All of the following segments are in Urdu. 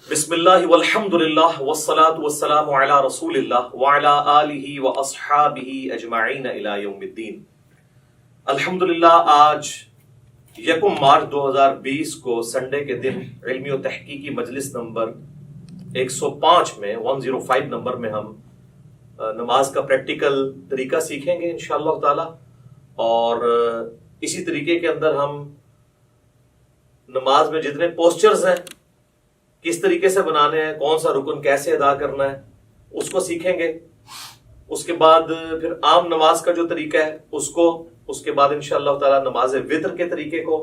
بسم اللہ والحمد للہ والصلاة والسلام علی رسول اللہ وعلی آلہ واصحابہ اجمعین الی یوم الدین۔ الحمدللہ آج 1 مارچ 2020 کو سنڈے کے دن علمی و تحقیقی مجلس نمبر 105 میں 105 نمبر میں ہم نماز کا پریکٹیکل طریقہ سیکھیں گے انشاءاللہ تعالی، اور اسی طریقے کے اندر ہم نماز میں جتنے پوسچرز ہیں کس طریقے سے بنانے ہیں، کون سا رکن کیسے ادا کرنا ہے اس کو سیکھیں گے۔ اس کے بعد پھر عام نماز کا جو طریقہ ہے اس کے بعد انشاءاللہ تعالی نماز وتر کے طریقے کو،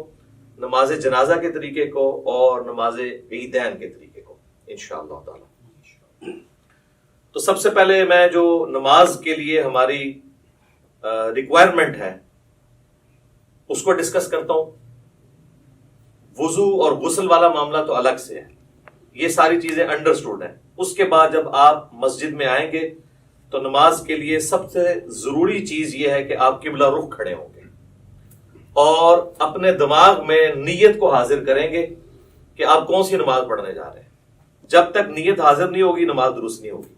نماز جنازہ کے طریقے کو اور نماز عیدین کے طریقے کو انشاءاللہ تعالی۔ تو سب سے پہلے میں جو نماز کے لیے ہماری ریکوائرمنٹ ہے اس کو ڈسکس کرتا ہوں۔ وضو اور غسل والا معاملہ تو الگ سے ہے، یہ ساری چیزیں انڈرسٹوڈ ہیں۔ اس کے بعد جب آپ مسجد میں آئیں گے تو نماز کے لیے سب سے ضروری چیز یہ ہے کہ آپ قبلہ رخ کھڑے ہوں گے اور اپنے دماغ میں نیت کو حاضر کریں گے کہ آپ کون سی نماز پڑھنے جا رہے ہیں۔ جب تک نیت حاضر نہیں ہوگی نماز درست نہیں ہوگی۔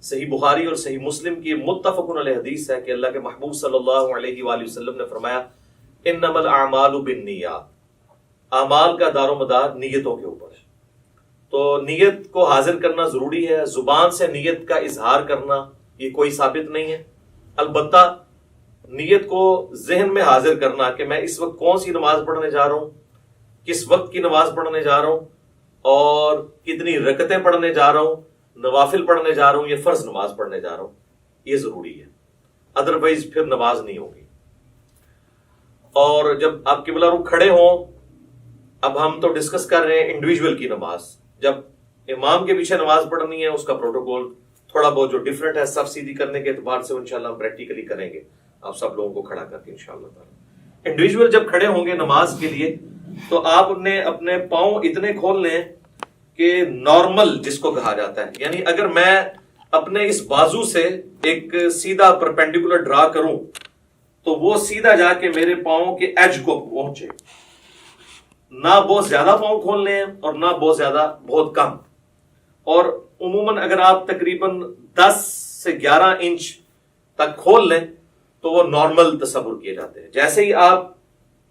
صحیح بخاری اور صحیح مسلم کی متفق علیہ حدیث ہے کہ اللہ کے محبوب صلی اللہ علیہ وآلہ وسلم نے فرمایا انما الاعمال بالنیات، اعمال کا دار و مدار نیتوں کے اوپر ہے۔ تو نیت کو حاضر کرنا ضروری ہے۔ زبان سے نیت کا اظہار کرنا یہ کوئی ثابت نہیں ہے، البتہ نیت کو ذہن میں حاضر کرنا کہ میں اس وقت کون سی نماز پڑھنے جا رہا ہوں، کس وقت کی نماز پڑھنے جا رہا ہوں اور کتنی رکعتیں پڑھنے جا رہا ہوں، نوافل پڑھنے جا رہا ہوں یا فرض نماز پڑھنے جا رہا ہوں، یہ ضروری ہے، ادروائز پھر نماز نہیں ہوگی۔ اور جب آپ قبلہ رخ کھڑے ہوں، اب ہم تو ڈسکس کر رہے ہیں انڈیویجول کی نماز، جب امام کے پیچھے نماز پڑھنی ہے اس کا پروٹوکول تھوڑا بہت جو ڈیفرنٹ ہے صف سیدھی کرنے کے اعتبار سے انشاءاللہ ہم پریکٹیکلی کریں گے، آپ سب لوگوں کو کھڑا کر کے انشاءاللہ تعالی۔ انڈیویجول جب کھڑے ہوں گے نماز کے لیے تو آپ نے اپنے پاؤں اتنے کھول لیں کہ نارمل جس کو کہا جاتا ہے، یعنی اگر میں اپنے اس بازو سے ایک سیدھا پرپینڈیکولر ڈرا کروں تو وہ سیدھا جا کے میرے پاؤں کے ایج کو پہنچے، نہ بہت زیادہ پاؤں کھول لیں اور نہ بہت کم۔ اور عموماً اگر آپ تقریباً 10 سے 11 انچ تک کھول لیں تو وہ نارمل تصور کیے جاتے ہیں۔ جیسے ہی آپ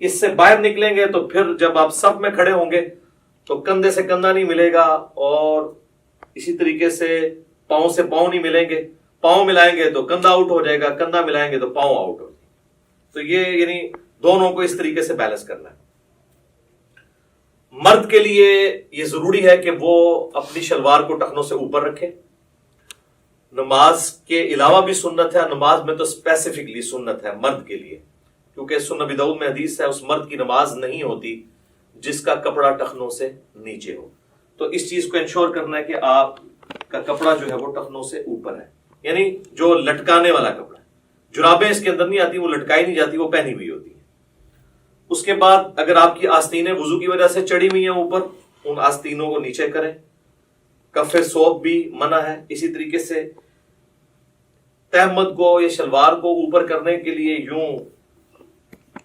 اس سے باہر نکلیں گے تو پھر جب آپ صف میں کھڑے ہوں گے تو کندھے سے کندھا نہیں ملے گا، اور اسی طریقے سے پاؤں نہیں ملیں گے۔ پاؤں ملائیں گے تو کندھا آؤٹ ہو جائے گا، کندھا ملائیں گے تو پاؤں آؤٹ ہو جائے گا۔ تو یہ یعنی دونوں کو اس طریقے سے بیلنس کرنا ہے۔ مرد کے لیے یہ ضروری ہے کہ وہ اپنی شلوار کو ٹخنوں سے اوپر رکھے۔ نماز کے علاوہ بھی سنت ہے، نماز میں تو اسپیسیفکلی سنت ہے مرد کے لیے، کیونکہ سنن ابی داؤد میں حدیث ہے اس مرد کی نماز نہیں ہوتی جس کا کپڑا ٹخنوں سے نیچے ہو۔ تو اس چیز کو انشور کرنا ہے کہ آپ کا کپڑا جو ہے وہ ٹخنوں سے اوپر ہے، یعنی جو لٹکانے والا کپڑا ہے۔ جرابیں اس کے اندر نہیں آتی، وہ لٹکائی نہیں جاتی، وہ پہنی ہوئی ہوتی ہے۔ اس کے بعد اگر آپ کی آستینیں وضو کی وجہ سے چڑھی ہوئی ہیں اوپر، ان آستینوں کو نیچے کریں۔ کف ثوب بھی منع ہے۔ اسی طریقے سے تہمت کو یا شلوار کو اوپر کرنے کے لیے یوں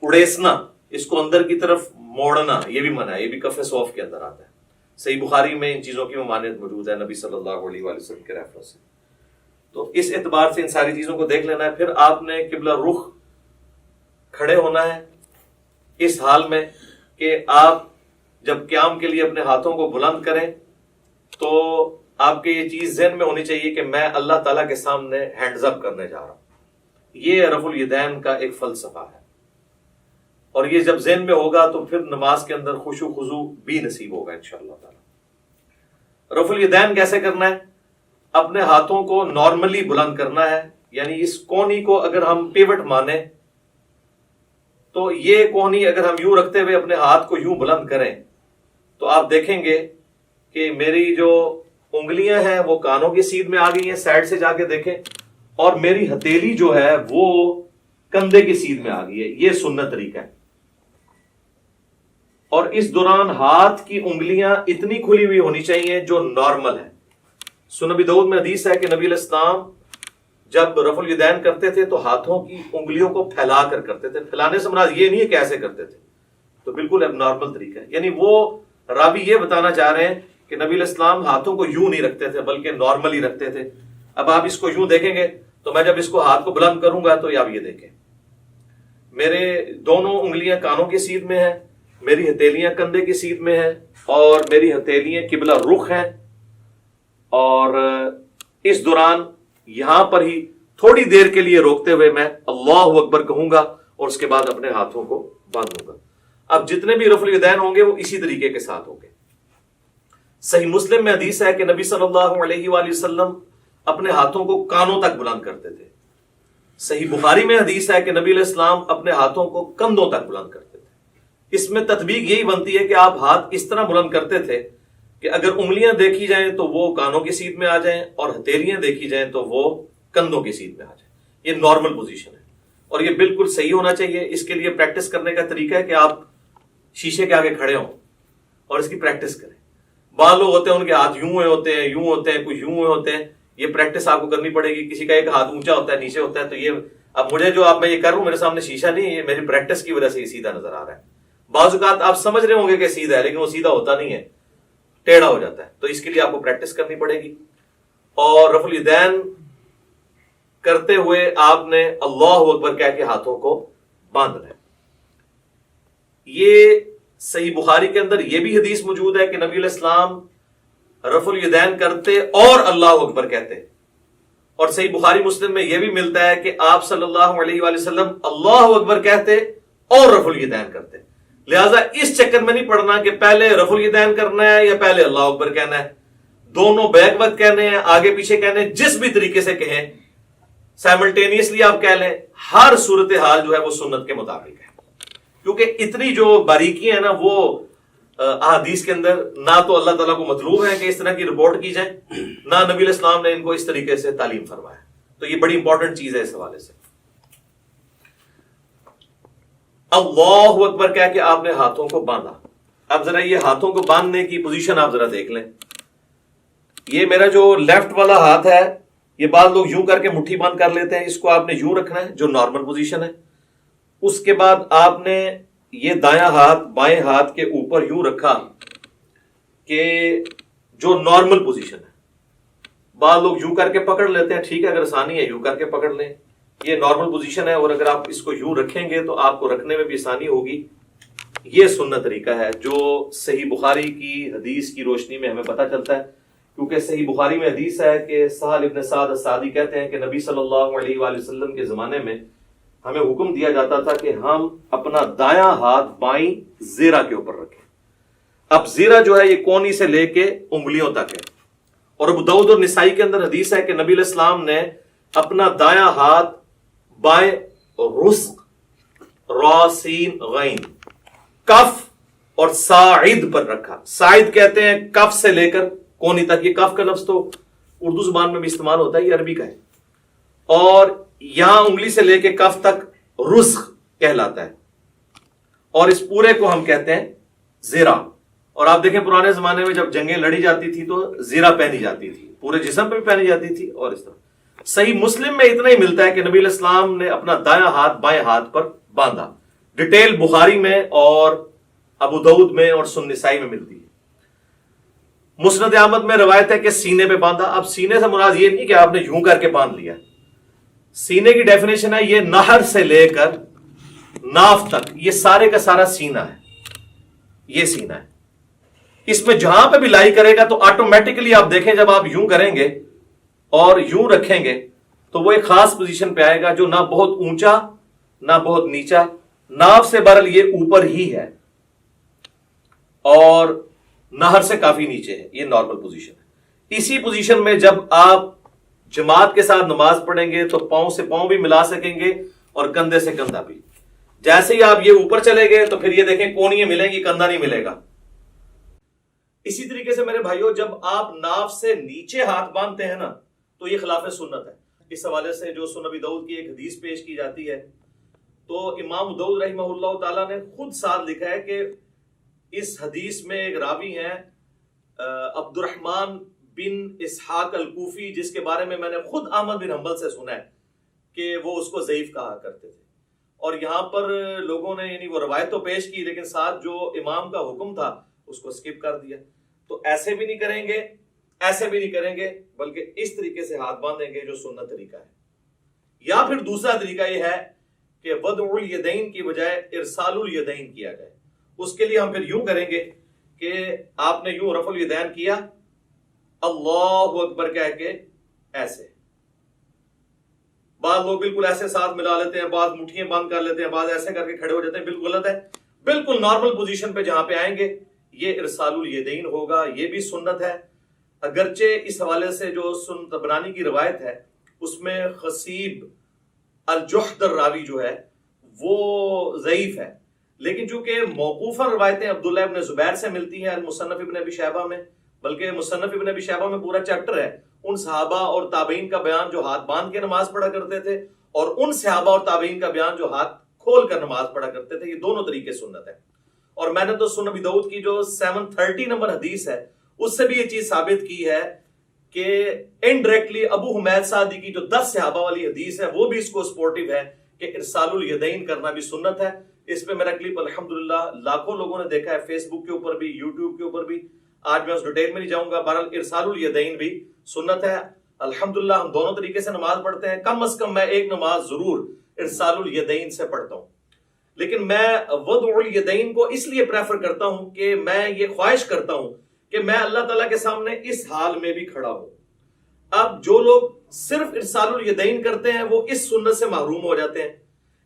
اڑیسنا، اس کو اندر کی طرف موڑنا، یہ بھی منع ہے، یہ بھی کف ثوب کے اندر آتا ہے۔ صحیح بخاری میں ان چیزوں کی ممانعت موجود ہے نبی صلی اللہ علیہ وآلہ وسلم کے ریفرنس سے۔ تو اس اعتبار سے ان ساری چیزوں کو دیکھ لینا ہے۔ پھر آپ نے قبلہ رخ کھڑے ہونا ہے اس حال میں کہ آپ جب قیام کے لیے اپنے ہاتھوں کو بلند کریں تو آپ کے یہ چیز ذہن میں ہونی چاہیے کہ میں اللہ تعالیٰ کے سامنے ہینڈز اپ کرنے جا رہا ہوں۔ یہ رفع الیدین کا ایک فلسفہ ہے، اور یہ جب ذہن میں ہوگا تو پھر نماز کے اندر خشوع و خضوع بھی نصیب ہوگا انشاءاللہ تعالیٰ۔ رفع الیدین کیسے کرنا ہے؟ اپنے ہاتھوں کو نارملی بلند کرنا ہے، یعنی اس کونی کو اگر ہم پیوٹ مانیں تو یہ کونی اگر ہم یوں رکھتے ہوئے اپنے ہاتھ کو یوں بلند کریں تو آپ دیکھیں گے کہ میری جو انگلیاں ہیں وہ کانوں کی سیدھ میں آ گئی ہیں، سائڈ سے جا کے دیکھیں، اور میری ہتھیلی جو ہے وہ کندھے کی سیدھ میں آ گئی ہے۔ یہ سنت طریقہ ہے۔ اور اس دوران ہاتھ کی انگلیاں اتنی کھلی ہوئی ہونی چاہیے جو نارمل ہے۔ سنن ابی داؤد میں حدیث ہے کہ نبی علیہ السلام جب رفع الیدین کرتے تھے تو ہاتھوں کی انگلیوں کو پھیلا کر کرتے تھے۔ پھیلانے سے مراد یہ نہیں ہے کہ ایسے کرتے تھے، تو بالکل اب نارمل طریقہ ہے۔ یعنی وہ راوی یہ بتانا چاہ رہے ہیں کہ نبی علیہ السلام ہاتھوں کو یوں نہیں رکھتے تھے بلکہ نارملی رکھتے تھے. اب آپ اس کو یوں دیکھیں گے تو میں جب اس کو ہاتھ کو بلند کروں گا تو آپ یہ دیکھیں میرے دونوں انگلیاں کانوں کی سیدھ میں ہیں, میری ہتھیلیاں کندھے کی سیدھ میں ہیں, اور میری ہتھیلیاں قبلہ رخ ہیں. اور اس دوران یہاں پر ہی تھوڑی دیر کے لیے روکتے ہوئے میں اللہ اکبر کہوں گا اور اس کے بعد اپنے ہاتھوں کو باندھوں گا. اب جتنے بھی رفع الیدین ہوں گے وہ اسی طریقے کے ساتھ ہوں گے. صحیح مسلم میں حدیث ہے کہ نبی صلی اللہ علیہ وآلہ وسلم اپنے ہاتھوں کو کانوں تک بلند کرتے تھے. صحیح بخاری میں حدیث ہے کہ نبی علیہ السلام اپنے ہاتھوں کو کندھوں تک بلند کرتے تھے. اس میں تطبیق یہی بنتی ہے کہ آپ ہاتھ اس طرح بلند کرتے تھے کہ اگر انگلیاں دیکھی جائیں تو وہ کانوں کی سیدھ میں آ جائیں اور ہتھیلیاں دیکھی جائیں تو وہ کندھوں کی سیدھ میں آ جائیں. یہ نارمل پوزیشن ہے اور یہ بالکل صحیح ہونا چاہیے. اس کے لیے پریکٹس کرنے کا طریقہ ہے کہ آپ شیشے کے آگے کھڑے ہوں اور اس کی پریکٹس کریں. بعض لوگ ہوتے ہیں ان کے ہاتھ یوں ہوتے ہیں, یوں ہوتے ہیں, کچھ یوں ہوتے ہیں. یہ پریکٹس آپ کو کرنی پڑے گی. کسی کا ایک ہاتھ اونچا ہوتا ہے, نیچے ہوتا ہے. تو یہ اب مجھے جو میں یہ کر رہا ہوں میرے سامنے شیشہ نہیں ہے, یہ میری پریکٹس کی وجہ سے یہ سیدھا نظر آ رہا ہے. بعض اوقات آپ سمجھ رہے ہوں گے کہ سیدھا ہے لیکن وہ سیدھا ہوتا نہیں ہے, ٹیڑھا ہو جاتا ہے. تو اس کے لیے آپ کو پریکٹس کرنی پڑے گی. اور رفع الیدین کرتے ہوئے آپ نے اللہ اکبر کہہ کے ہاتھوں کو باندھنا ہے. یہ صحیح بخاری کے اندر یہ بھی حدیث موجود ہے کہ نبی علیہ السلام رفع الیدین کرتے اور اللہ اکبر کہتے. اور صحیح بخاری مسلم میں یہ بھی ملتا ہے کہ آپ صلی اللہ علیہ وآلہ وسلم اللہ اکبر کہتے اور رفع الیدین کرتے. لہٰذا اس چکر میں نہیں پڑنا کہ پہلے رفع الیدین کرنا ہے یا پہلے اللہ اکبر کہنا ہے. دونوں بیک وقت کہنے ہیں, آگے پیچھے کہنے ہیں, جس بھی طریقے سے کہیں سائملٹینیسلی آپ کہہ لیں. ہر صورتحال جو ہے وہ سنت کے مطابق ہے, کیونکہ اتنی جو باریکیاں ہیں نا وہ احادیث کے اندر نہ تو اللہ تعالیٰ کو مطلوب ہے کہ اس طرح کی رپورٹ کی جائے, نہ نبی علیہ السلام نے ان کو اس طریقے سے تعلیم فرمایا. تو یہ بڑی امپورٹنٹ چیز ہے اس حوالے سے. اللہ اکبر کہہ کے آپ نے ہاتھوں کو باندھا. اب ذرا یہ ہاتھوں کو باندھنے کی پوزیشن آپ ذرا دیکھ لیں. یہ میرا جو لیفٹ والا ہاتھ ہے یہ بعض لوگ یوں کر کے مٹھی بند کر لیتے ہیں, اس کو آپ نے یوں رکھنا ہے جو نارمل پوزیشن ہے. اس کے بعد آپ نے یہ دایاں ہاتھ بائیں ہاتھ کے اوپر یوں رکھا کہ جو نارمل پوزیشن ہے. بعض لوگ یوں کر کے پکڑ لیتے ہیں, ٹھیک ہے, اگر آسانی ہے یوں کر کے پکڑ لیں, یہ نارمل پوزیشن ہے. اور اگر آپ اس کو یوں رکھیں گے تو آپ کو رکھنے میں بھی آسانی ہوگی. یہ سنت طریقہ ہے جو صحیح بخاری کی حدیث کی روشنی میں ہمیں پتہ چلتا ہے. کیونکہ صحیح بخاری میں حدیث ہے کہ سہل ابن سعد الساعدی کہتے ہیں کہ نبی صلی اللہ علیہ وآلہ وسلم کے زمانے میں ہمیں حکم دیا جاتا تھا کہ ہم اپنا دایاں ہاتھ بائیں زیرہ کے اوپر رکھیں. اب زیرہ جو ہے یہ کونی سے لے کے انگلیوں تک ہے. اور ابو داؤد اور نسائی کے اندر حدیث ہے کہ نبی علیہ السلام نے اپنا دایاں ہاتھ بائیں رزق را سین غین کف اور ساعد پر رکھا. ساعد کہتے ہیں کف سے لے کر کونی تک. یہ کف کا لفظ تو اردو زبان میں بھی استعمال ہوتا ہے, یہ عربی کا ہے. اور یہاں انگلی سے لے کے کف تک رزق کہلاتا ہے. اور اس پورے کو ہم کہتے ہیں زیرہ. اور آپ دیکھیں پرانے زمانے میں جب جنگیں لڑی جاتی تھی تو زیرہ پہنی جاتی تھی, پورے جسم پہ بھی پہنی جاتی تھی. اور اس طرح صحیح مسلم میں اتنا ہی ملتا ہے کہ نبی علیہ السلام نے اپنا دایاں ہاتھ بائیں ہاتھ پر باندھا. ڈیٹیل بخاری میں اور ابو داؤد میں اور سنن نسائی میں ملتی ہے. مسند احمد میں روایت ہے کہ سینے پہ باندھا. اب سینے سے مراد یہ نہیں کہ آپ نے یوں کر کے باندھ لیا. سینے کی ڈیفینیشن ہے یہ نہر سے لے کر ناف تک یہ سارے کا سارا سینہ ہے. یہ سینہ ہے. اس میں جہاں پہ بھی لائی کرے گا تو آٹومیٹکلی آپ دیکھیں جب آپ یوں کریں گے اور یوں رکھیں گے تو وہ ایک خاص پوزیشن پہ آئے گا جو نہ بہت اونچا نہ بہت نیچا. ناف سے برل یہ اوپر ہی ہے اور نہر سے کافی نیچے ہے. یہ نارمل پوزیشن ہے. اسی پوزیشن میں جب آپ جماعت کے ساتھ نماز پڑھیں گے تو پاؤں سے پاؤں بھی ملا سکیں گے اور کندھے سے کندھا بھی. جیسے ہی آپ یہ اوپر چلے گئے تو پھر یہ دیکھیں کونیاں ملیں گی, کندھا نہیں ملے گا. اسی طریقے سے میرے بھائیوں جب آپ ناف سے نیچے ہاتھ باندھتے ہیں نا تو یہ خلاف سنت ہے. اس حوالے سے جو سنن ابی داؤد کی ایک حدیث پیش کی جاتی ہے تو امام داؤد رحمہ اللہ تعالیٰ نے خود ساتھ لکھا ہے کہ اس حدیث میں ایک راوی ہیں عبد الرحمن بن اسحاق الکوفی, جس کے بارے میں نے خود احمد بن حنبل سے سنا ہے کہ وہ اس کو ضعیف کہا کرتے تھے. اور یہاں پر لوگوں نے یعنی وہ روایت تو پیش کی لیکن ساتھ جو امام کا حکم تھا اس کو سکپ کر دیا. تو ایسے بھی نہیں کریں گے، ایسے بھی نہیں کریں گے، بلکہ اس طریقے سے ہاتھ باندھیں گے جو سنت طریقہ ہے۔ یا پھر دوسرا طریقہ یہ ہے کہ وضع الیدین کی بجائے ارسال الیدین کیا جائے۔ اس کے لیے ہم پھر یوں کریں گے کہ آپ نے یوں رفع الیدین کیا، اللہ اکبر کہہ کے ایسے، بعض لوگ بالکل ایسے ساتھ ملا لیتے ہیں، بعض مٹھیاں بند کر لیتے ہیں، بعض ایسے کر کے کھڑے ہو جاتے ہیں، بالکل غلط ہے۔ بالکل نارمل پوزیشن پہ جہاں پہ آئیں گے یہ ارسال الیدین ہوگا، یہ بھی سنت ہے۔ اگرچہ اس حوالے سے جو سنن طبرانی کی روایت ہے اس میں خصیب الجحد الراوی جو ہے وہ ضعیف ہے، لیکن چونکہ موقوفہ روایتیں عبداللہ ابن زبیر سے ملتی ہیں المصنف ابن ابی شیبہ میں، بلکہ مصنف ابن ابی شیبہ میں پورا چیپٹر ہے ان صحابہ اور تابعین کا بیان جو ہاتھ باندھ کے نماز پڑھا کرتے تھے، اور ان صحابہ اور تابعین کا بیان جو ہاتھ کھول کر نماز پڑھا کرتے تھے۔ یہ دونوں طریقے سنت ہے، اور میں نے تو سنن ابی داؤد کی جو 730 نمبر حدیث ہے اس سے بھی یہ چیز ثابت کی ہے کہ انڈائریکٹلی ابو حمید سعدی کی جو 10 صحابہ والی حدیث ہے وہ بھی اس کو سپورٹیو ہے کہ ارسال الیدین کرنا بھی سنت ہے۔ اس پہ میرا کلپ الحمدللہ لاکھوں لوگوں نے دیکھا ہے، فیس بک کے اوپر بھی، یوٹیوب کے اوپر بھی۔ آج میں اس ڈیٹیل میں نہیں جاؤں گا، بہرحال ارسال الیدین بھی سنت ہے۔ الحمدللہ ہم دونوں طریقے سے نماز پڑھتے ہیں، کم از کم میں ایک نماز ضرور ارسال الیدین سے پڑھتا ہوں، لیکن میں وضع الیدین کو اس لیے پریفر کرتا ہوں کہ میں یہ خواہش کرتا ہوں کہ میں اللہ تعالیٰ کے سامنے اس حال میں بھی کھڑا ہوں۔ اب جو لوگ صرف ارسال الیدین کرتے ہیں وہ اس سنت سے محروم ہو جاتے ہیں،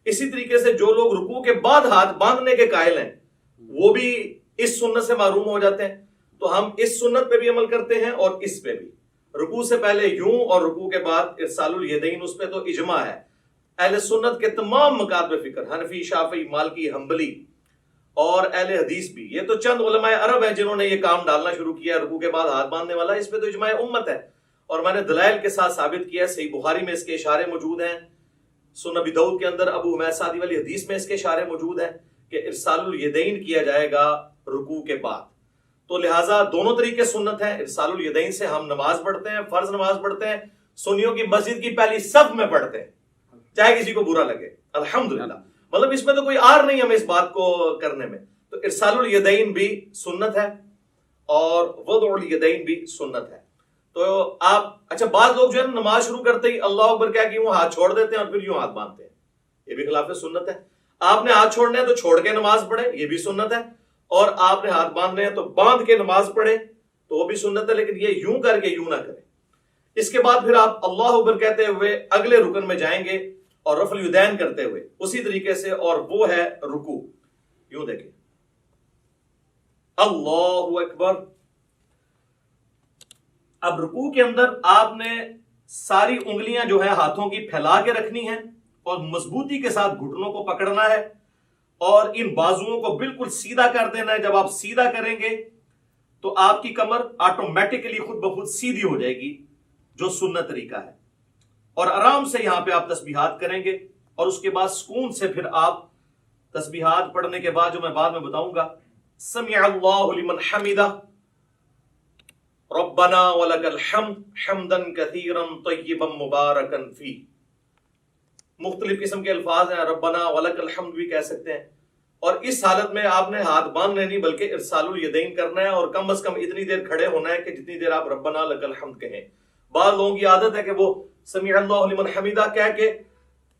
اسی طریقے سے جو لوگ رکوع کے بعد ہاتھ باندھنے کے قائل ہیں وہ بھی اس سنت سے محروم ہو جاتے ہیں۔ تو ہم اس سنت پہ بھی عمل کرتے ہیں اور اس پہ بھی، رکوع سے پہلے یوں اور رکوع کے بعد ارسال الیدین، اس پہ تو اجماع ہے اہل سنت کے تمام مکاتب فکر، حنفی، شافعی، مالکی، حنبلی اور اہل حدیث بھی۔ یہ تو چند علماء عرب ہیں جنہوں نے یہ کام ڈالنا شروع کیا رکوع کے بعد ہاتھ باندھنے والا، اس پہ تو اجماع امت ہے، اور میں نے دلائل کے ساتھ ثابت کیا ہے۔ صحیح بخاری میں اس کے اشارے موجود ہیں، سنن ابی داؤد کے اندر ابو حمید سعدی والی حدیث میں اس کے اشارے موجود ہیں کہ ارسال الیدین کیا جائے گا رکوع کے بعد۔ تو لہٰذا دونوں طریقے سنت ہیں۔ ارسال الیدین سے ہم نماز پڑھتے ہیں، فرض نماز پڑھتے ہیں، سنیوں کی مسجد کی پہلی صف میں پڑھتے ہیں، چاہے کسی کو برا لگے، الحمدللہ۔ مطلب اس میں تو کوئی آر نہیں ہمیں اس بات کو کرنے میں۔ تو ارسال الیدین بھی سنت ہے اور وضع الیدین بھی سنت ہے۔ تو آپ اچھا بعض لوگ جو ہے نماز شروع کرتے ہی اللہ اکبر کہہ کے یوں ہاتھ چھوڑ دیتے ہیں اور پھر یوں ہاتھ باندھتے ہیں، یہ بھی خلاف سنت ہے۔ آپ نے ہاتھ چھوڑنے ہیں تو چھوڑ کے نماز پڑھیں، یہ بھی سنت ہے، اور آپ نے ہاتھ باندھنے ہیں تو باندھ کے نماز پڑھیں تو وہ بھی سنت ہے، لیکن یہ یوں کر کے یوں نہ کریں۔ اس کے بعد پھر آپ اللہ اکبر کہتے ہوئے اگلے رکن میں جائیں گے اور رفع الیدین کرتے ہوئے اسی طریقے سے، اور وہ ہے رکوع۔ یوں دیکھیں، اللہ اکبر۔ اب رکوع کے اندر آپ نے ساری انگلیاں جو ہے ہاتھوں کی پھیلا کے رکھنی ہیں اور مضبوطی کے ساتھ گھٹنوں کو پکڑنا ہے اور ان بازوؤں کو بالکل سیدھا کر دینا ہے۔ جب آپ سیدھا کریں گے تو آپ کی کمر آٹومیٹکلی خود بخود سیدھی ہو جائے گی، جو سنت طریقہ ہے، اور آرام سے یہاں پہ آپ تسبیحات کریں گے، اور اس کے بعد سکون سے پھر آپ تسبیحات پڑھنے کے بعد جو میں بعد میں بتاؤں گا، سمع اللہ لمن حمدہ، ربنا ولک الحمد حمدا کثیرا طیبا مبارکا فیہ۔ مختلف قسم کے الفاظ ہیں، ربنا ولک الحمد بھی کہہ سکتے ہیں، اور اس حالت میں آپ نے ہاتھ باندھنے نہیں بلکہ ارسال الیدین کرنا ہے، اور کم از کم اتنی دیر کھڑے ہونا ہے کہ جتنی دیر آپ ربنا لک الحمد کہیں۔ بعض لوگوں کی عادت ہے کہ وہ سمع اللہ لمن حمدہ کہہ کے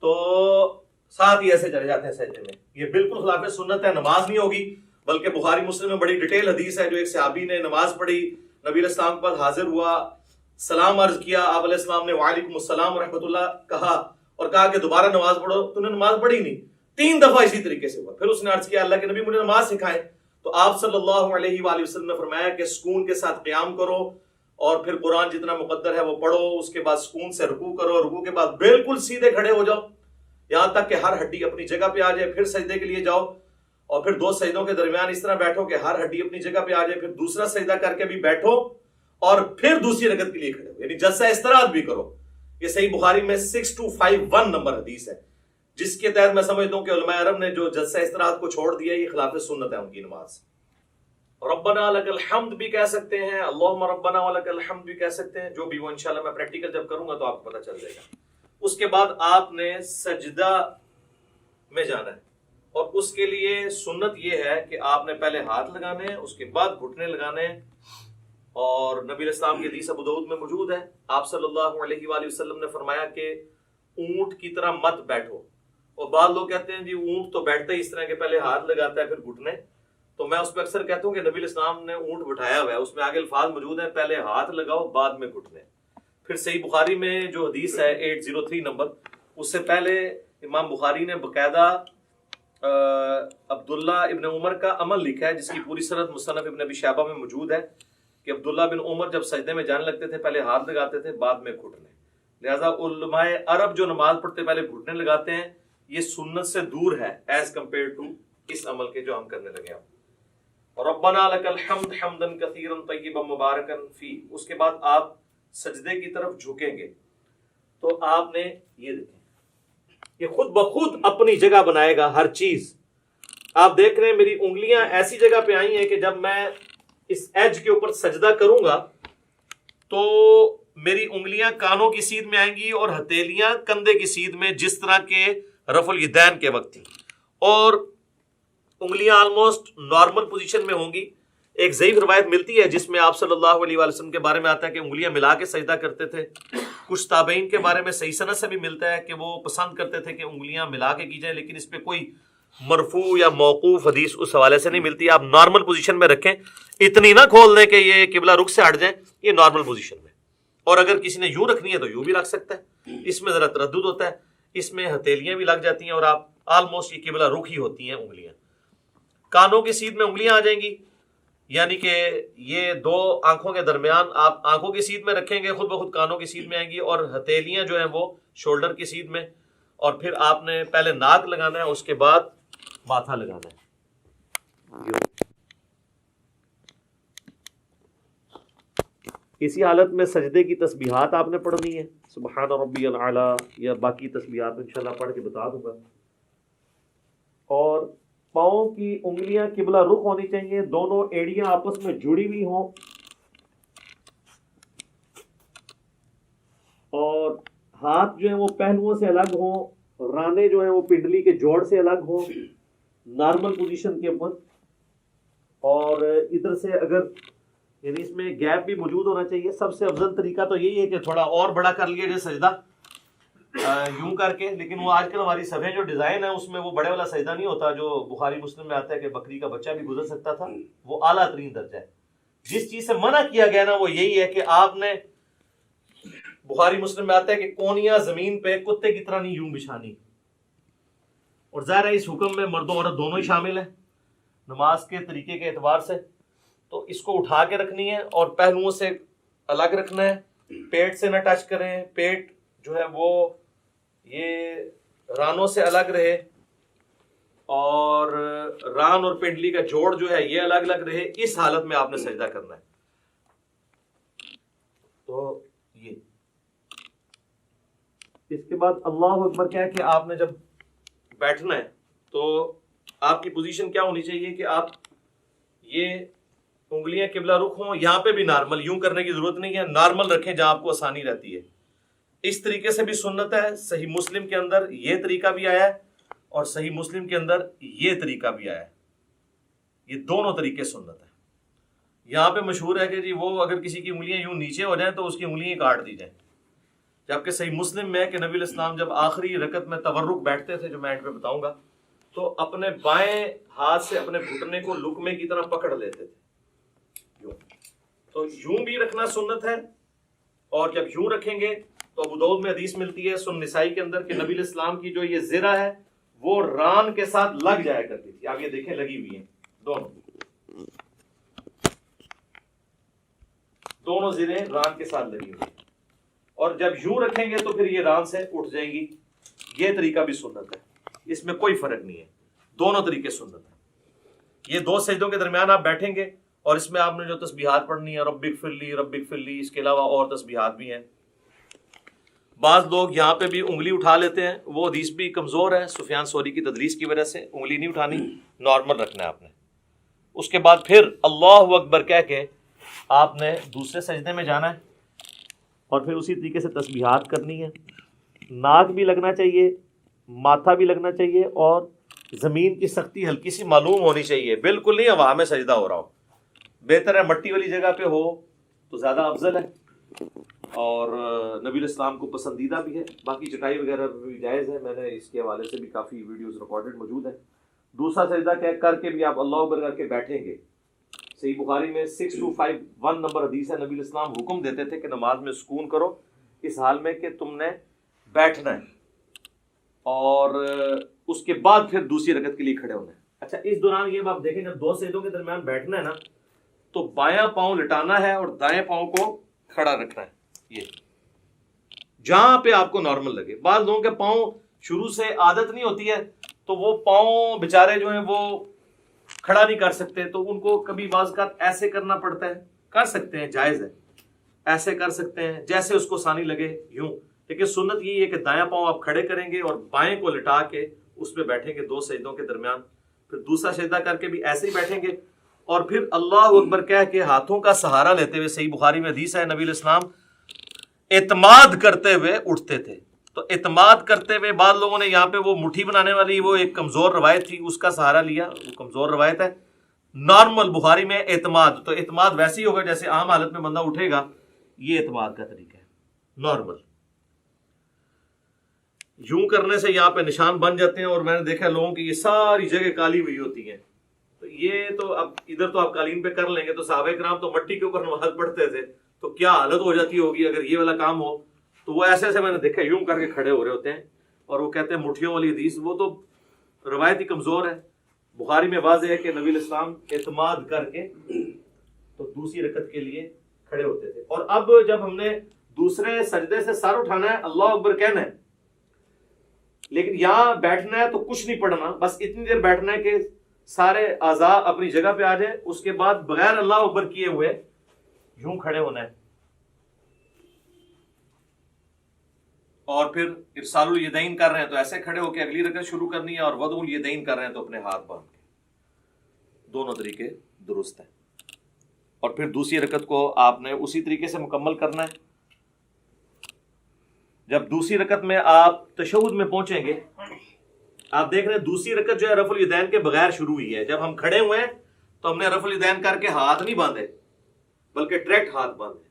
تو ساتھ ہی ایسے چلے جاتے ہیں سجدے میں، یہ بالکل خلاف سنت ہے، نماز نہیں ہوگی۔ بلکہ بخاری مسلم میں بڑی ڈیٹیل حدیث ہے، جو ایک صحابی نے نماز پڑھی، نبی علیہ السلام کے پاس حاضر ہوا، سلام عرض کیا، آپ علیہ السلام نے وعلیکم السلام ورحمۃ اللہ کہا اور کہا کہ دوبارہ نماز پڑھو، تو نے نماز پڑھی نہیں، 3 دفعہ اسی طریقے سے ہوا۔ پھر اس نے عرض کیا اللہ کے نبی مجھے نماز سکھائیں، تو آپ صلی اللہ علیہ وآلہ وسلم نے فرمایا کہ سکون کے ساتھ قیام کرو اور پھر قرآن جتنا مقدر ہے وہ پڑھو، اس کے بعد سکون سے رکوع کرو، رکوع کے بعد بالکل سیدھے کھڑے ہو جاؤ یہاں تک کہ ہر ہڈی اپنی جگہ پہ آ جائے، پھر سجدے کے لیے جاؤ اور پھر 2 سجدوں کے درمیان اس طرح بیٹھو کہ ہر ہڈی اپنی جگہ پہ آ جائے، پھر دوسرا سجدہ کر کے بھی بیٹھو اور پھر دوسری رکعت کے لیے کھڑے ہو، یعنی جلسہ استراحت بھی کرو۔ یہ صحیح بخاری میں 6251 نمبر حدیث ہے، جس کے تحت میں سمجھتا ہوں کہ علماء عرب نے جو جلسہ استراحت کو چھوڑ دیا یہ خلاف سنت ہے ان کی نماز۔ ربنا لک الحمد بھی کہہ سکتے ہیں، اللہم ربنا ولک الحمد بھی کہہ سکتے ہیں، جو بھی وہ انشاءاللہ میں پریکٹیکل جب کروں گا تو آپ کو پتہ چل جائے گا۔ اس کے بعد آپ نے سجدہ میں جانا ہے، اور اس کے لیے سنت یہ ہے کہ آپ نے پہلے ہاتھ لگانے ہیں، اس کے بعد گھٹنے لگانے ہیں، اور نبی علیہ السلام کی حدیث ابو داؤد میں موجود ہے، آپ صلی اللہ علیہ وآلہ وسلم نے فرمایا کہ اونٹ کی طرح مت بیٹھو. اور بعض لوگ کہتے ہیں جی اونٹ تو بیٹھتا ہی اس طرح کہ پہلے ہاتھ لگاتا ہے پھر گھٹنے، تو میں اس پہ اکثر کہتا ہوں کہ نبی علیہ السلام نے اونٹ بٹھایا ہوا ہے، اس میں آگے الفاظ موجود ہیں پہلے ہاتھ لگاؤ بعد میں گھٹنے. پھر صحیح بخاری میں جو حدیث ہے 803 نمبر، اس سے پہلے امام بخاری نے باقاعدہ عبداللہ ابن عمر کا عمل لکھا ہے جس کی پوری سند مصنف ابن ابی شیبہ میں موجود ہے کہ عبداللہ بن عمر جب سجدے میں جانے لگتے تھے پہلے ہاتھ لگاتے تھے بعد میں گھٹنے. لہٰذا علماء عرب جو نماز پڑھتے پہلے گھٹنے لگاتے ہیں، یہ سنت سے دور ہے ایز کمپیئر ٹو اس عمل کے جو ہم کرنے لگے ہیں. ربنا لک الحمد حمدا کثیرا طیبا مبارکا فی، اس کے بعد آپ سجدے کی طرف جھکیں گے تو آپ نے یہ دیکھیں یہ خود بخود اپنی جگہ بنائے گا ہر چیز. آپ دیکھ رہے ہیں میری انگلیاں ایسی جگہ پہ آئی ہیں کہ جب میں اس ایج کے اوپر سجدہ کروں گا تو میری انگلیاں کانوں کی سیدھ میں آئیں گی اور ہتھیلیاں کندھے کی سیدھ میں، جس طرح کے رفع الیدین کے وقت تھی، اور انگلیاں آلموسٹ نارمل پوزیشن میں ہوں گی. ایک ضعیف روایت ملتی ہے جس میں آپ صلی اللہ علیہ وآلہ وسلم کے بارے میں آتا ہے کہ انگلیاں ملا کے سجدہ کرتے تھے. کچھ تابعین کے بارے میں صحیح سند سے بھی ملتا ہے کہ وہ پسند کرتے تھے کہ انگلیاں ملا کے کی جائیں، لیکن اس پہ کوئی مرفوع یا موقوف حدیث اس حوالے سے نہیں ملتی. آپ نارمل پوزیشن میں رکھیں، اتنی نہ کھول دیں کہ یہ قبلہ رخ سے ہٹ جائیں، یہ نارمل پوزیشن میں. اور اگر کسی نے یوں رکھنی ہے تو یوں بھی رکھ سکتا ہے، اس میں ذرا تردد ہوتا ہے، اس میں ہتھیلیاں بھی لگ جاتی ہیں اور آپ آلموسٹ یہ قبلہ رخ ہی ہوتی ہیں انگلیاں. کانوں کی سیدھ میں انگلیاں آ جائیں گی، یعنی کہ یہ دو آنکھوں کے درمیان آپ آنکھوں کی سیدھ میں رکھیں گے، خود بخود کانوں کی سیدھ میں آئیں گی، اور ہتھیلیاں جو ہیں وہ شولڈر کی سیدھ میں. اور پھر آپ نے پہلے ناک لگانا ہے، اس کے بعد ماتھا لگانا ہے. اسی حالت میں سجدے کی تسبیحات آپ نے پڑھنی ہے، سبحان ربی الاعلی، یا باقی تسبیحات انشاءاللہ پڑھ کے بتا دوں گا. اور پاؤں کی انگلیاں قبلہ رخ ہونی چاہیے، دونوں ایڑیاں آپس میں جڑی ہوئی ہوں، اور ہاتھ جو ہیں وہ پہلوؤں سے الگ ہوں، رانے جو ہیں وہ پنڈلی کے جوڑ سے الگ ہوں نارمل پوزیشن کے اوپر. اور ادھر سے اگر یعنی اس میں گیپ بھی موجود ہونا چاہیے. سب سے افضل طریقہ تو یہی ہے کہ تھوڑا اور بڑا کر لیا جائے سجدہ یوں کر کے، لیکن وہ آج کل ہماری صفحے جو ڈیزائن ہے اس میں وہ بڑے والا سجدہ نہیں ہوتا جو بخاری مسلم میں آتا ہے کہ بکری کا بچہ بھی گزر سکتا تھا، وہ اعلیٰ ترین درجہ ہے. جس چیز سے منع کیا گیا نا وہ یہی ہے کہ آپ نے، بخاری مسلم میں آتا ہے کہ کونیاں زمین پہ کتے کی طرح نہیں یوں بچھانی. اور ظاہر ہے اس حکم میں مرد و عورت دونوں ہی شامل ہیں نماز کے طریقے کے اعتبار سے. تو اس کو اٹھا کے رکھنی ہے اور پہلوؤں سے الگ رکھنا ہے، پیٹ سے نہ ٹچ کریں، پیٹ جو ہے وہ یہ رانوں سے الگ رہے، اور ران اور پنڈلی کا جوڑ جو ہے یہ الگ الگ رہے. اس حالت میں آپ نے سجدہ کرنا ہے. تو یہ اس کے بعد اللہ اکبر کیا ہے کہ آپ نے جب بیٹھنا ہے تو آپ کی پوزیشن کیا ہونی چاہیے کہ آپ یہ انگلیاں قبلہ رخ ہوں، یہاں پہ بھی نارمل، یوں کرنے کی ضرورت نہیں ہے، نارمل رکھیں جہاں آپ کو آسانی رہتی ہے. اس طریقے سے بھی سنت ہے. صحیح مسلم کے اندر یہ طریقہ بھی آیا ہے اور صحیح مسلم کے اندر یہ طریقہ بھی آیا ہے. یہ دونوں طریقے سنت ہے. یہاں پہ مشہور ہے کہ جی وہ اگر کسی کی انگلیاں یوں نیچے ہو جائیں تو اس کی انگلیاں کاٹ دی جائیں، جبکہ صحیح مسلم میں کہ نبی علیہ السلام جب آخری رکعت میں تورک بیٹھتے تھے جو میں اینڈ پہ بتاؤں گا، تو اپنے بائیں ہاتھ سے اپنے گھٹنے کو لقمے کی طرح پکڑ لیتے تھے. تو یوں بھی رکھنا سنت ہے، اور جب یوں رکھیں گے تو ابو داؤد میں حدیث ملتی ہے سنن نسائی کے اندر کہ نبی علیہ السلام کی جو یہ زرہ ہے وہ ران کے ساتھ لگ جایا کرتی تھی. آپ یہ دیکھیں لگی ہوئی ہیں دونوں زریں ران کے ساتھ لگی ہوئی ہیں، اور جب یوں رکھیں گے تو پھر یہ ران سے اٹھ جائیں گی. یہ طریقہ بھی سنت ہے، اس میں کوئی فرق نہیں ہے، دونوں طریقے سنت ہیں. یہ دو سجدوں کے درمیان آپ بیٹھیں گے اور اس میں آپ نے جو تسبیحات پڑھنی ہے رب اغفر لی رب اغفر لی، اس کے علاوہ اور تسبیحات بھی ہیں. بعض لوگ یہاں پہ بھی انگلی اٹھا لیتے ہیں، وہ حدیث بھی کمزور ہے، سفیان ثوری کی تدلیس کی وجہ سے انگلی نہیں اٹھانی، نارمل رکھنا ہے آپ نے. اس کے بعد پھر اللہ اکبر کہہ کے آپ نے دوسرے سجدے میں جانا ہے اور پھر اسی طریقے سے تسبیحات کرنی ہے. ناک بھی لگنا چاہیے، ماتھا بھی لگنا چاہیے، اور زمین کی سختی ہلکی سی معلوم ہونی چاہیے، بالکل نہیں ہوا میں سجدہ ہو رہا ہو. بہتر ہے مٹی والی جگہ پہ ہو تو زیادہ افضل ہے اور نبی الاسلام کو پسندیدہ بھی ہے. باقی چٹائی وغیرہ بھی جائز ہے، میں نے اس کے حوالے سے بھی کافی ویڈیوز ریکارڈڈ موجود ہیں. دوسرا سجدہ کر کے بھی آپ اللہ اکبر کر کے بیٹھیں گے. صحیح بخاری میں 6251 نمبر حدیث ہے. نبی الاسلام حکم دیتے تھے کہ نماز میں سکون کرو اس حال میں کہ تم نے بیٹھنا ہے اور اس کے بعد پھر دوسری رکعت کے لیے کھڑے ہونا ہے. اچھا، اس دوران یہ آپ دیکھیں جب دو سجدوں کے درمیان بیٹھنا ہے نا تو بایاں پاؤں لٹانا ہے اور دائیں پاؤں کو کھڑا رکھنا ہے. یہ جہاں پہ آپ کو نارمل لگے. بعض لوگوں کے پاؤں شروع سے عادت نہیں ہوتی ہے تو وہ پاؤں بےچارے جو ہیں وہ کھڑا نہیں کر سکتے، تو ان کو کبھی بعض کا ایسے کرنا پڑتا ہے. کر سکتے ہیں، جائز ہے، ایسے کر سکتے ہیں جیسے اس کو آسانی لگے یوں. لیکن سنت یہ ہے کہ دایاں پاؤں آپ کھڑے کریں گے اور بائیں کو لٹا کے اس پہ بیٹھیں گے دو سجدوں کے درمیان. پھر دوسرا سجدہ کر کے بھی ایسے ہی بیٹھیں گے اور پھر اللہ اکبر کہہ کے ہاتھوں کا سہارا لیتے ہوئے. صحیح بخاری میں حدیث ہے نبی علیہ السلام اعتماد کرتے ہوئے اٹھتے تھے. تو اعتماد کرتے ہوئے بعض لوگوں نے یہاں پہ وہ مٹھی بنانے والی وہ ایک کمزور روایت تھی، اس کا سہارا لیا. وہ کمزور روایت ہے. نارمل بخاری میں اعتماد، تو اعتماد ویسے ہی ہوگا جیسے عام حالت میں بندہ اٹھے گا. یہ اعتماد کا طریقہ ہے نارمل. یوں کرنے سے یہاں پہ نشان بن جاتے ہیں اور میں نے دیکھا لوگوں کی یہ ساری جگہ کالی ہوئی ہوتی ہیں. تو یہ تو اب ادھر تو آپ قالین پہ کر لیں گے، تو صحابہ کرام تو مٹی کے اوپر نماز پڑھتے تھے، تو کیا حالت ہو جاتی ہوگی اگر یہ والا کام ہو. تو وہ ایسے ایسے میں نے دیکھا یوں کر کے کھڑے ہو رہے ہوتے ہیں اور وہ کہتے ہیں مٹھیوں والی حدیث. وہ تو روایت ہی کمزور ہے. بخاری میں واضح ہے کہ نبی علیہ السلام اعتماد کر کے تو دوسری رکعت کے لیے کھڑے ہوتے تھے. اور اب جب ہم نے دوسرے سجدے سے سر اٹھانا ہے اللہ اکبر کہنا ہے، لیکن یہاں بیٹھنا ہے تو کچھ نہیں پڑھنا، بس اتنی دیر بیٹھنا ہے کہ سارے اعضاء اپنی جگہ پہ آ جائیں. اس کے بعد بغیر اللہ اکبر کیے ہوئے یوں کھڑے ہونا ہے اور پھر ارسال الیدین کر رہے ہیں تو ایسے کھڑے ہو کے اگلی رکعت شروع کرنی ہے، اور وضع الیدین کر رہے ہیں تو اپنے ہاتھ باندھ کے. دونوں طریقے درست ہیں. اور پھر دوسری رکعت کو آپ نے اسی طریقے سے مکمل کرنا ہے. جب دوسری رکعت میں آپ تشہد میں پہنچیں گے، آپ دیکھ رہے ہیں دوسری رکعت جو ہے رفع الیدین کے بغیر شروع ہوئی ہے. جب ہم کھڑے ہوئے ہیں تو ہم نے رفع الیدین کر کے ہاتھ نہیں باندھے بلکہ ڈائریکٹ ہاتھ باندھے.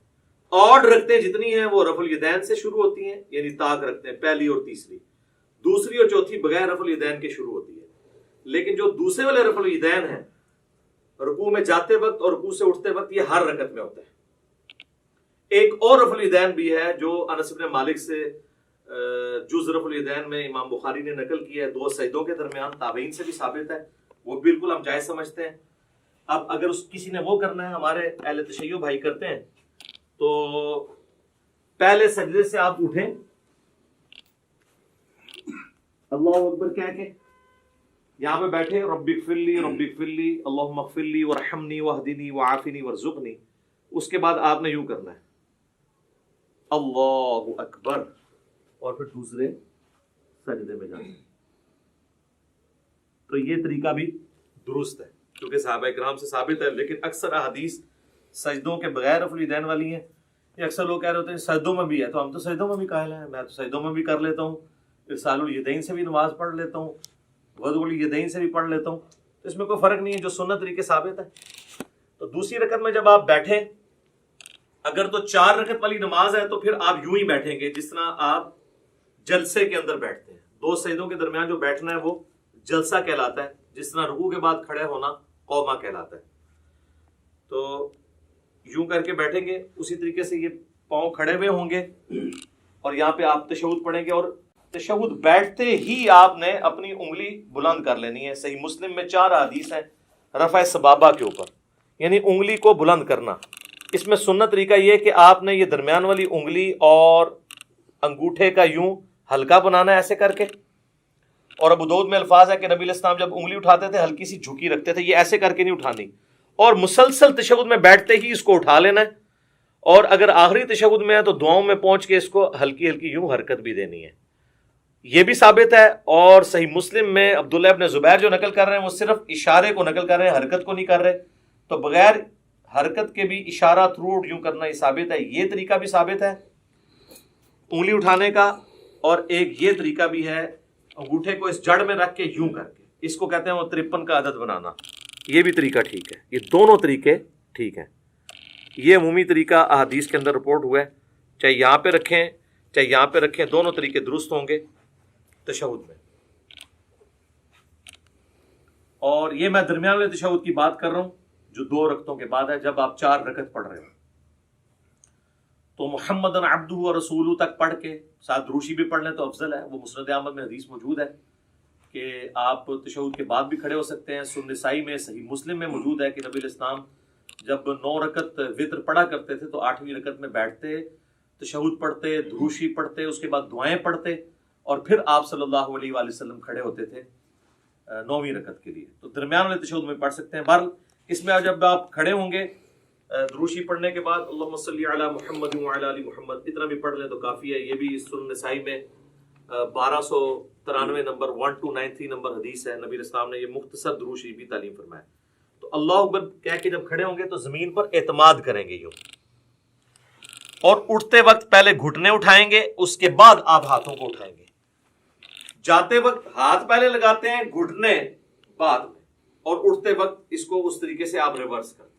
اور رکھتے جتنی ہیں وہ رفع الیدین سے شروع ہوتی ہیں، یعنی طاق رکھتے ہیں پہلی اور تیسری. دوسری اور چوتھی بغیر رفع الیدین کے شروع ہوتی ہے. لیکن جو دوسرے والے رفع الیدین ہیں رکوع میں جاتے وقت اور رکوع سے اٹھتے وقت، یہ ہر رکعت میں ہوتا ہے. ایک اور رفع الیدین بھی ہے جو انس بن مالک سے جز رفع الیدین میں امام بخاری نے نقل کیا ہے دو سجدوں کے درمیان، تابعین سے بھی ثابت ہے. وہ بالکل ہم جائز سمجھتے ہیں. اب اگر کسی نے وہ کرنا ہے، ہمارے اہل تشیع بھائی کرتے ہیں، تو پہلے سجدے سے آپ اٹھیں اللہ اکبر کہہ کے یہاں پہ بیٹھے رب اغفر لی رب اغفر لی اللہم اغفر لی وارحمنی واہدنی وعافنی وارزقنی. اس کے بعد آپ نے یوں کرنا ہے اللہ اکبر اور پھر دوسرے سجدے میں جانا. تو یہ طریقہ بھی درست ہے کیونکہ صحابہ کرام سے ثابت ہے. لیکن اکثر احادیث سجدوں کے بغیر رفع الیدین والی ہیں. یہ اکثر لوگ کہہ رہے ہوتے ہیں سجدوں میں بھی ہے، تو ہم تو سجدوں میں بھی قائل ہیں، میں تو سجدوں میں بھی کر لیتا ہوں، ارسال الیدین سے بھی نماز پڑھ لیتا ہوں، وضع الیدین سے بھی پڑھ لیتا ہوں. تو اس میں کوئی فرق نہیں ہے، جو سنت طریقے ثابت ہے. تو دوسری رکعت میں جب آپ بیٹھیں، اگر تو 4 رکعت والی نماز ہے تو پھر آپ یوں ہی بیٹھیں گے جس طرح آپ جلسے کے اندر بیٹھتے ہیں. دو سجدوں کے درمیان جو بیٹھنا ہے وہ جلسہ کہلاتا ہے، جس طرح رکوع کے بعد کھڑے ہونا قومہ کہلاتا ہے. تو یوں کر کے بیٹھیں گے، اسی طریقے سے یہ پاؤں کھڑے ہوئے ہوں گے اور یہاں پہ آپ تشہد پڑھیں گے. اور تشہد بیٹھتے ہی آپ نے اپنی انگلی بلند کر لینی ہے. صحیح مسلم میں 4 حدیث ہیں رفع سبابہ کے اوپر، یعنی انگلی کو بلند کرنا. اس میں سنت طریقہ یہ کہ آپ نے یہ درمیان والی انگلی اور انگوٹھے کا یوں ہلکا بنانا ہے ایسے کر کے. اور ابو داؤد میں الفاظ ہے کہ نبی علیہ السلام جب انگلی اٹھاتے تھے ہلکی سی جھکی رکھتے تھے، یہ ایسے کر کے نہیں اٹھانی. اور مسلسل تشہد میں بیٹھتے ہی اس کو اٹھا لینا ہے. اور اگر آخری تشہد میں ہے تو دعاؤں میں پہنچ کے اس کو ہلکی ہلکی یوں حرکت بھی دینی ہے. یہ بھی ثابت ہے. اور صحیح مسلم میں عبداللہ ابن زبیر جو نقل کر رہے ہیں وہ صرف اشارے کو نقل کر رہے ہیں، حرکت کو نہیں کر رہے. تو بغیر حرکت کے بھی اشارہ تھروٹ یوں کرنا یہ ثابت ہے. یہ طریقہ بھی ثابت ہے انگلی اٹھانے کا. اور ایک یہ طریقہ بھی ہے انگوٹھے کو اس جڑ میں رکھ کے یوں کر کے، اس کو کہتے ہیں وہ 53 کا عدد بنانا. یہ بھی طریقہ ٹھیک ہے. یہ دونوں طریقے ٹھیک ہیں. یہ عمومی طریقہ احادیث کے اندر رپورٹ ہوا ہے، چاہے یہاں پہ رکھیں چاہے یہاں پہ رکھیں، دونوں طریقے درست ہوں گے تشہد میں۔ اور یہ میں درمیان والے تشہد کی بات کر رہا ہوں جو 2 رکعتوں کے بعد ہے، جب آپ 4 رکعت پڑھ رہے ہو تو محمد عبدہ و رسولہ تک پڑھ کے ساتھ دروشی بھی پڑھ لیں تو افضل ہے۔ وہ مسند احمد میں حدیث موجود ہے کہ آپ تشہد کے بعد بھی کھڑے ہو سکتے ہیں۔ سنن نسائی میں، صحیح مسلم میں موجود ہے کہ نبی علیہ السلام جب 9 رکعت وتر پڑھا کرتے تھے تو 8ویں رکعت میں بیٹھتے، تشہد پڑھتے، دروشی پڑھتے، اس کے بعد دعائیں پڑھتے، اور پھر آپ صلی اللہ علیہ وآلہ وسلم کھڑے ہوتے تھے 9ویں رکعت کے لیے۔ تو درمیان والے تشہد میں پڑھ سکتے ہیں۔ بہرحال اس میں جب آپ کھڑے ہوں گے دروشی پڑھنے کے بعد اللہم صلی علی محمد وعلی آل محمد اتنا بھی پڑھ لیں تو کافی ہے۔ یہ بھی سنن نسائی میں 1293 نمبر 1293 نمبر حدیث ہے، نبی اسلام نے یہ مختصر دروشی بھی تعلیم فرمایا۔ تو اللہ اکبر کہہ کے جب کھڑے ہوں گے تو زمین پر اعتماد کریں گے یوں، اور اٹھتے وقت پہلے گھٹنے اٹھائیں گے، اس کے بعد آپ ہاتھوں کو اٹھائیں گے۔ جاتے وقت ہاتھ پہلے لگاتے ہیں، گھٹنے بعد میں، اور اٹھتے وقت اس کو اس طریقے سے آپ ریورس کرتے ہیں۔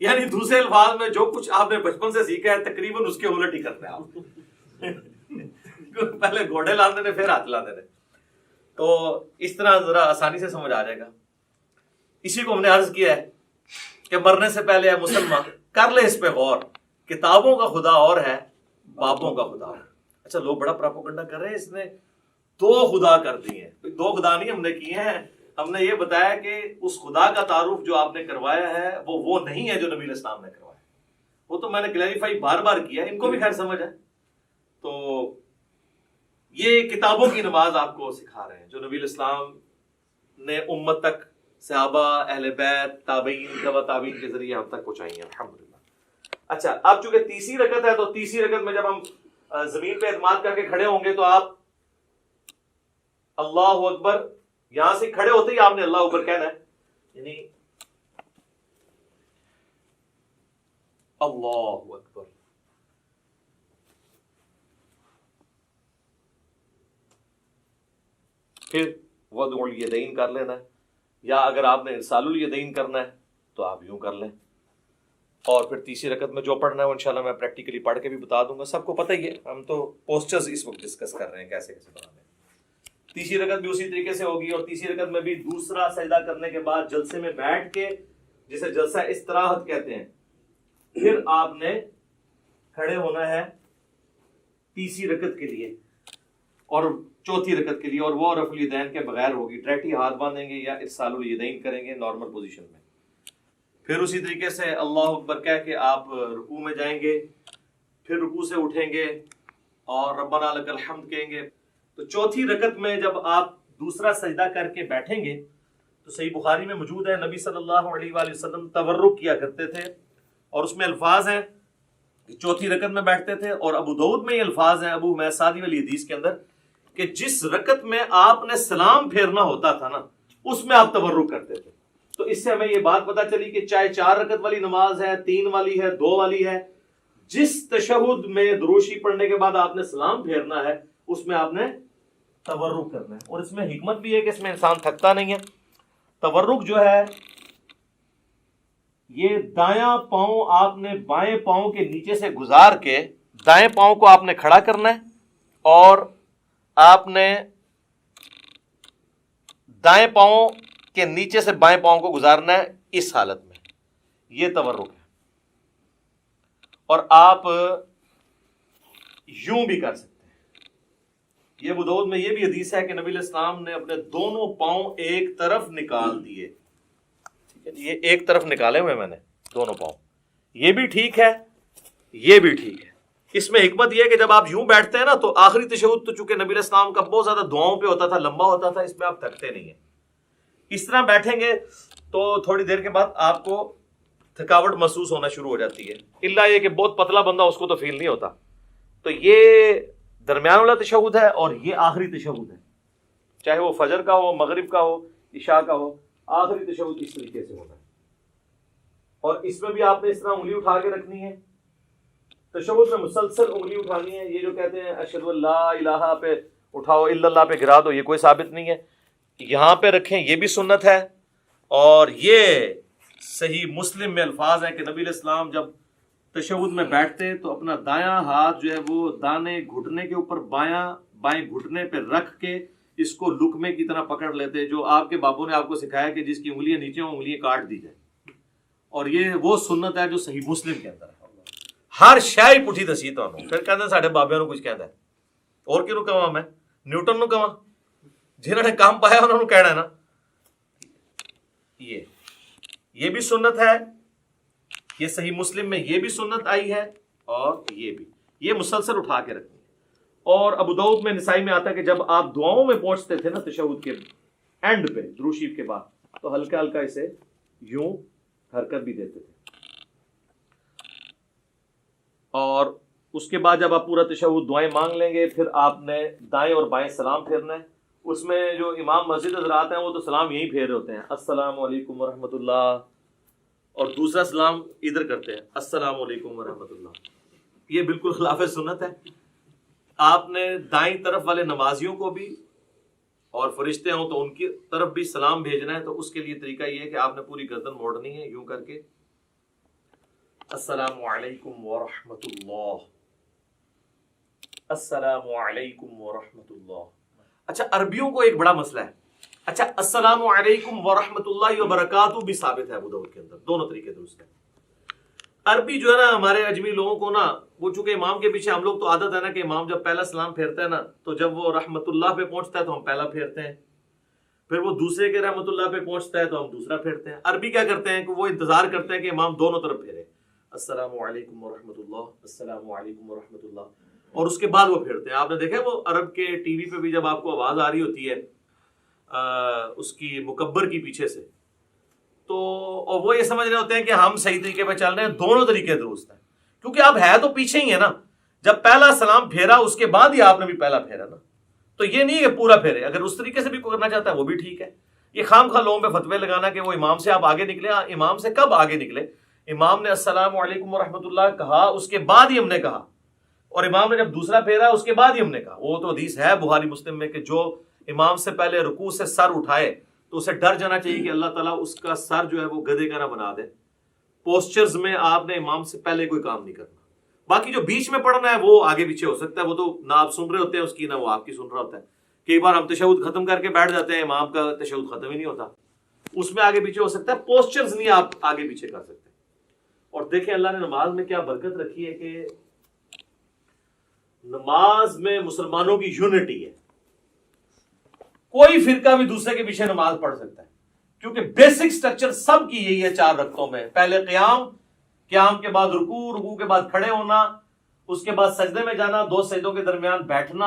یعنی دوسرے الفاظ میں جو کچھ آپ نے بچپن سے سیکھا ہے تقریباً اس کے الٹ ہی کرتے ہیں آپ۔ پہلے گھوڑے لاندے نے پھر ہاتھ لاندے نے، تو اس طرح ذرا آسانی سے سمجھ آ جائے گا۔ اسی کو ہم نے عرض کیا ہے کہ مرنے سے پہلے ہے مسلمان کر لے اس پہ غور، کتابوں کا خدا اور ہے، بابوں کا خدا اور ہے۔ اچھا لوگ بڑا پراپوگنڈا کر رہے ہیں، اس نے 2 خدا کر دیے ہیں۔ 2 خدا نہیں ہم نے کیے ہیں، ہم نے یہ بتایا کہ اس خدا کا تعارف جو آپ نے کروایا ہے وہ نہیں ہے جو نبی علیہ السلام نے کروایا۔ وہ تو میں نے کلیریفائی بار بار کیا، ان کو بھی خیر سمجھ ہے۔ تو یہ کتابوں کی نماز آپ کو سکھا رہے ہیں جو نبی علیہ السلام نے امت تک، صحابہ، اہل بیت، تابعین، تبع تابعین کے ذریعے ہم تک پہنچائی ہیں الحمدللہ۔ اچھا اب چونکہ تیسری رکعت ہے تو تیسری رکعت میں جب ہم زمین پہ اعتماد کر کے کھڑے ہوں گے تو آپ اللہ اکبر، یہاں سے کھڑے ہوتے ہی آپ نے اللہ اکبر کہنا ہے، یعنی اللہ اکبر۔ پھر وضع الیدین کر لینا ہے، یا اگر آپ نے ارسال الیدین کرنا ہے تو آپ یوں کر لیں۔ اور پھر تیسری رکعت میں جو پڑھنا ہے وہ انشاءاللہ میں پریکٹیکلی پڑھ کے بھی بتا دوں گا، سب کو پتہ ہی ہے، ہم تو پوسچرز اس وقت ڈسکس کر رہے ہیں کیسے کیسے بنانے ہیں۔ تیسری رکعت بھی اسی طریقے سے ہوگی، اور تیسری رکعت میں بھی دوسرا سجدہ کرنے کے بعد جلسے میں بیٹھ کے، جسے جلسہ استراحت کہتے ہیں، پھر آپ نے کھڑے ہونا ہے تیسری رکعت کے لیے اور چوتھی رکعت کے لیے، اور وہ رفع الیدین کے بغیر ہوگی، ڈائریکٹ ہاتھ باندھیں گے یا ارسال الیدین کریں گے نارمل پوزیشن میں۔ پھر اسی طریقے سے اللہ اکبر کہہ کے آپ رکوع میں جائیں گے، پھر رکوع سے اٹھیں گے اور ربنا لک الحمد کہیں گے۔ تو چوتھی رکعت میں جب آپ دوسرا سجدہ کر کے بیٹھیں گے تو صحیح بخاری میں موجود ہے نبی صلی اللہ علیہ وآلہ وسلم تورک کیا کرتے تھے، اور اس میں الفاظ ہیں کہ چوتھی رکعت میں بیٹھتے تھے، اور ابو داؤد میں یہ الفاظ ہیں ابو حمید سعدی والی حدیث کے اندر کہ جس رکعت میں آپ نے سلام پھیرنا ہوتا تھا نا اس میں آپ تورک کرتے تھے۔ تو اس سے ہمیں یہ بات پتہ چلی کہ چاہے 4 رکعت والی نماز ہے، 3 والی ہے، 2 والی ہے، جس تشہد میں دروشی پڑھنے کے بعد آپ نے سلام پھیرنا ہے اس میں آپ نے تورک کرنا ہے۔ اور اس میں حکمت بھی ہے کہ اس میں انسان تھکتا نہیں ہے۔ تورک جو ہے یہ دایاں پاؤں آپ نے بائیں پاؤں کے نیچے سے گزار کے دائیں پاؤں کو آپ نے کھڑا کرنا ہے، اور آپ نے دائیں پاؤں کے نیچے سے بائیں پاؤں کو گزارنا ہے اس حالت میں، یہ تورک ہے۔ اور آپ یوں بھی کر سکتے ہیں۔ یہ ابو داؤد میں یہ بھی حدیث ہے کہ نبی علیہ السلام نے اپنے دونوں پاؤں ایک طرف نکال دیے، یہ ایک طرف نکالے ہوئے میں نے دونوں پاؤں، یہ بھی ٹھیک ہے، یہ بھی ٹھیک ہے۔ اس میں حکمت یہ ہے کہ جب آپ یوں بیٹھتے ہیں نا تو آخری تشہد تو چونکہ نبی علیہ السلام کا بہت زیادہ دعاؤں پہ ہوتا تھا، لمبا ہوتا تھا، اس میں آپ تھکتے نہیں ہیں۔ اس طرح بیٹھیں گے تو تھوڑی دیر کے بعد آپ کو تھکاوٹ محسوس ہونا شروع ہو جاتی ہے، الا یہ کہ بہت پتلا بندہ اس کو تو فیل نہیں ہوتا۔ تو یہ درمیان والا تشہد ہے اور یہ آخری تشہد ہے، چاہے وہ فجر کا ہو، مغرب کا ہو، عشاء کا ہو، آخری تشہد اس طریقے سے ہونا ہے۔ اور اس میں بھی آپ نے اس طرح انگلی اٹھا کے رکھنی ہے، تشہد میں مسلسل انگلی اٹھانی ہے۔ یہ جو کہتے ہیں اشہد ان لا الہ پہ اٹھاؤ، الا اللہ پہ گرا دو، یہ کوئی ثابت نہیں ہے۔ یہاں پہ رکھیں، یہ بھی سنت ہے، اور یہ صحیح مسلم میں الفاظ ہیں کہ نبی علیہ السلام جب تشہد میں بیٹھتے تو اپنا دایاں ہاتھ جو ہے وہ دانے گھٹنے کے اوپر بائیں گھٹنے پہ رکھ کے اس کو لقمے کی طرح پکڑ لیتے، جو آپ کے بابوں نے آپ کو سکھایا کہ جس کی انگلیاں نیچے ہوں انگلیاں کاٹ دی جائے، اور یہ وہ سنت ہے جو صحیح مسلم کے اندر ہے۔ ہر شے پٹھی دسی تانوں، پھر کہندے ساڈے بابیاں نوں کچھ کہندا ہے، اور کینوں کہواں میں نیوٹن نوں کہواں، جنہاں نے کام پایا انہاں نوں کہنا ہے نا۔ یہ بھی سنت ہے، یہ صحیح مسلم میں یہ بھی سنت آئی ہے، اور یہ بھی، یہ مسلسل اٹھا کے رکھنی ہے۔ اور ابو داؤد میں، نسائی میں آتا ہے کہ جب آپ دعاؤں میں پہنچتے تھے نا تشہد کے اینڈ پہ درود شریف کے بعد، تو ہلکا ہلکا اسے یوں حرکت بھی دیتے تھے، اور اس کے بعد جب آپ پورا تشہد دعائیں مانگ لیں گے، پھر آپ نے دائیں اور بائیں سلام پھیرنا ہے۔ اس میں جو امام مسجد حضرات ہیں وہ تو سلام یہی پھیر رہے ہوتے ہیں، السلام علیکم ورحمۃ اللہ، اور دوسرا سلام ادھر کرتے ہیں، السلام علیکم ورحمۃ اللہ۔ یہ بالکل خلاف سنت ہے۔ آپ نے دائیں طرف والے نمازیوں کو بھی، اور فرشتے ہوں تو ان کی طرف بھی سلام بھیجنا ہے، تو اس کے لیے طریقہ یہ ہے کہ آپ نے پوری گردن موڑنی ہے یوں کر کے، السلام علیکم ورحمۃ اللہ، السلام علیکم ورحمۃ اللہ۔ اچھا، عربیوں کو ایک بڑا مسئلہ ہے۔ اچھا، السلام علیکم ورحمۃ اللہ وبرکاتہ بھی ثابت ہے ابو داؤد کے اندر، دونوں طریقے درست ہیں۔ عربی جو ہے نا ہمارے اجمی لوگوں کو نا، وہ چونکہ امام کے پیچھے ہم لوگ تو عادت ہے نا کہ امام جب پہلا سلام پھیرتا ہے نا، تو جب وہ رحمت اللہ پہ پہنچتا ہے تو ہم پہلا پھیرتے ہیں، پھر وہ دوسرے کے رحمت اللہ پہ پہنچتا ہے تو ہم دوسرا پھیرتے ہیں۔ عربی کیا کرتے ہیں کہ وہ انتظار کرتے ہیں کہ امام دونوں طرف پھیرے، السلام علیکم ورحمۃ اللہ، السلام علیکم ورحمۃ اللہ، اور اس کے بعد وہ پھیرتے ہیں۔ آپ نے دیکھا وہ عرب کے ٹی وی پہ بھی جب آپ کو آواز آ رہی ہوتی ہے اس کی مکبر کی پیچھے سے، تو اور وہ یہ سمجھ رہے ہوتے ہیں کہ ہم صحیح طریقے پہ چل رہے ہیں، دونوں طریقے درست ہیں، کیونکہ آپ ہے تو پیچھے ہی ہے نا۔ جب پہلا سلام پھیرا اس کے بعد ہی آپ نے بھی پہلا پھیرا نا، تو یہ نہیں ہے کہ پورا پھیرے، اگر اس طریقے سے بھی کرنا چاہتا ہے وہ بھی ٹھیک ہے۔ یہ خام خواہ لوگوں پہ فتوے لگانا کہ وہ امام سے آپ آگے نکلے، امام سے کب آگے نکلے؟ امام نے السلام علیکم ورحمۃ اللہ کہا، اس کے بعد ہی ہم نے کہا، اور امام نے جب دوسرا پھیرا اس کے بعد ہی ہم نے کہا۔ وہ تو حدیث ہے بخاری مسلم میں کہ جو امام سے پہلے رکوع سے سر اٹھائے تو اسے ڈر جانا چاہیے کہ اللہ تعالیٰ اس کا سر جو ہے وہ گدھے کا نہ بنا دے۔ پوسچرز میں آپ نے امام سے پہلے کوئی کام نہیں کرنا، باقی جو بیچ میں پڑھنا ہے وہ آگے پیچھے ہو سکتا ہے، وہ تو نہ آپ سن رہے ہوتے ہیں اس کی، نہ وہ آپ کی سن رہا ہوتا ہے۔ کئی بار ہم تشہد ختم کر کے بیٹھ جاتے ہیں، امام کا تشہد ختم ہی نہیں ہوتا، اس میں آگے پیچھے ہو سکتا ہے، پوسچرز نہیں آپ آگے پیچھے کر سکتے۔ اور دیکھیں اللہ نے نماز میں کیا برکت رکھی ہے کہ نماز میں مسلمانوں کی یونٹی ہے، کوئی فرقہ بھی دوسرے کے پیچھے نماز پڑھ سکتا ہے، کیونکہ بیسک سٹرکچر سب کی یہی ہے 4 رکعتوں میں، پہلے قیام کے بعد رکوع، رکوع کے بعد کھڑے ہونا، اس کے بعد سجدے میں جانا، 2 سجدوں کے درمیان بیٹھنا،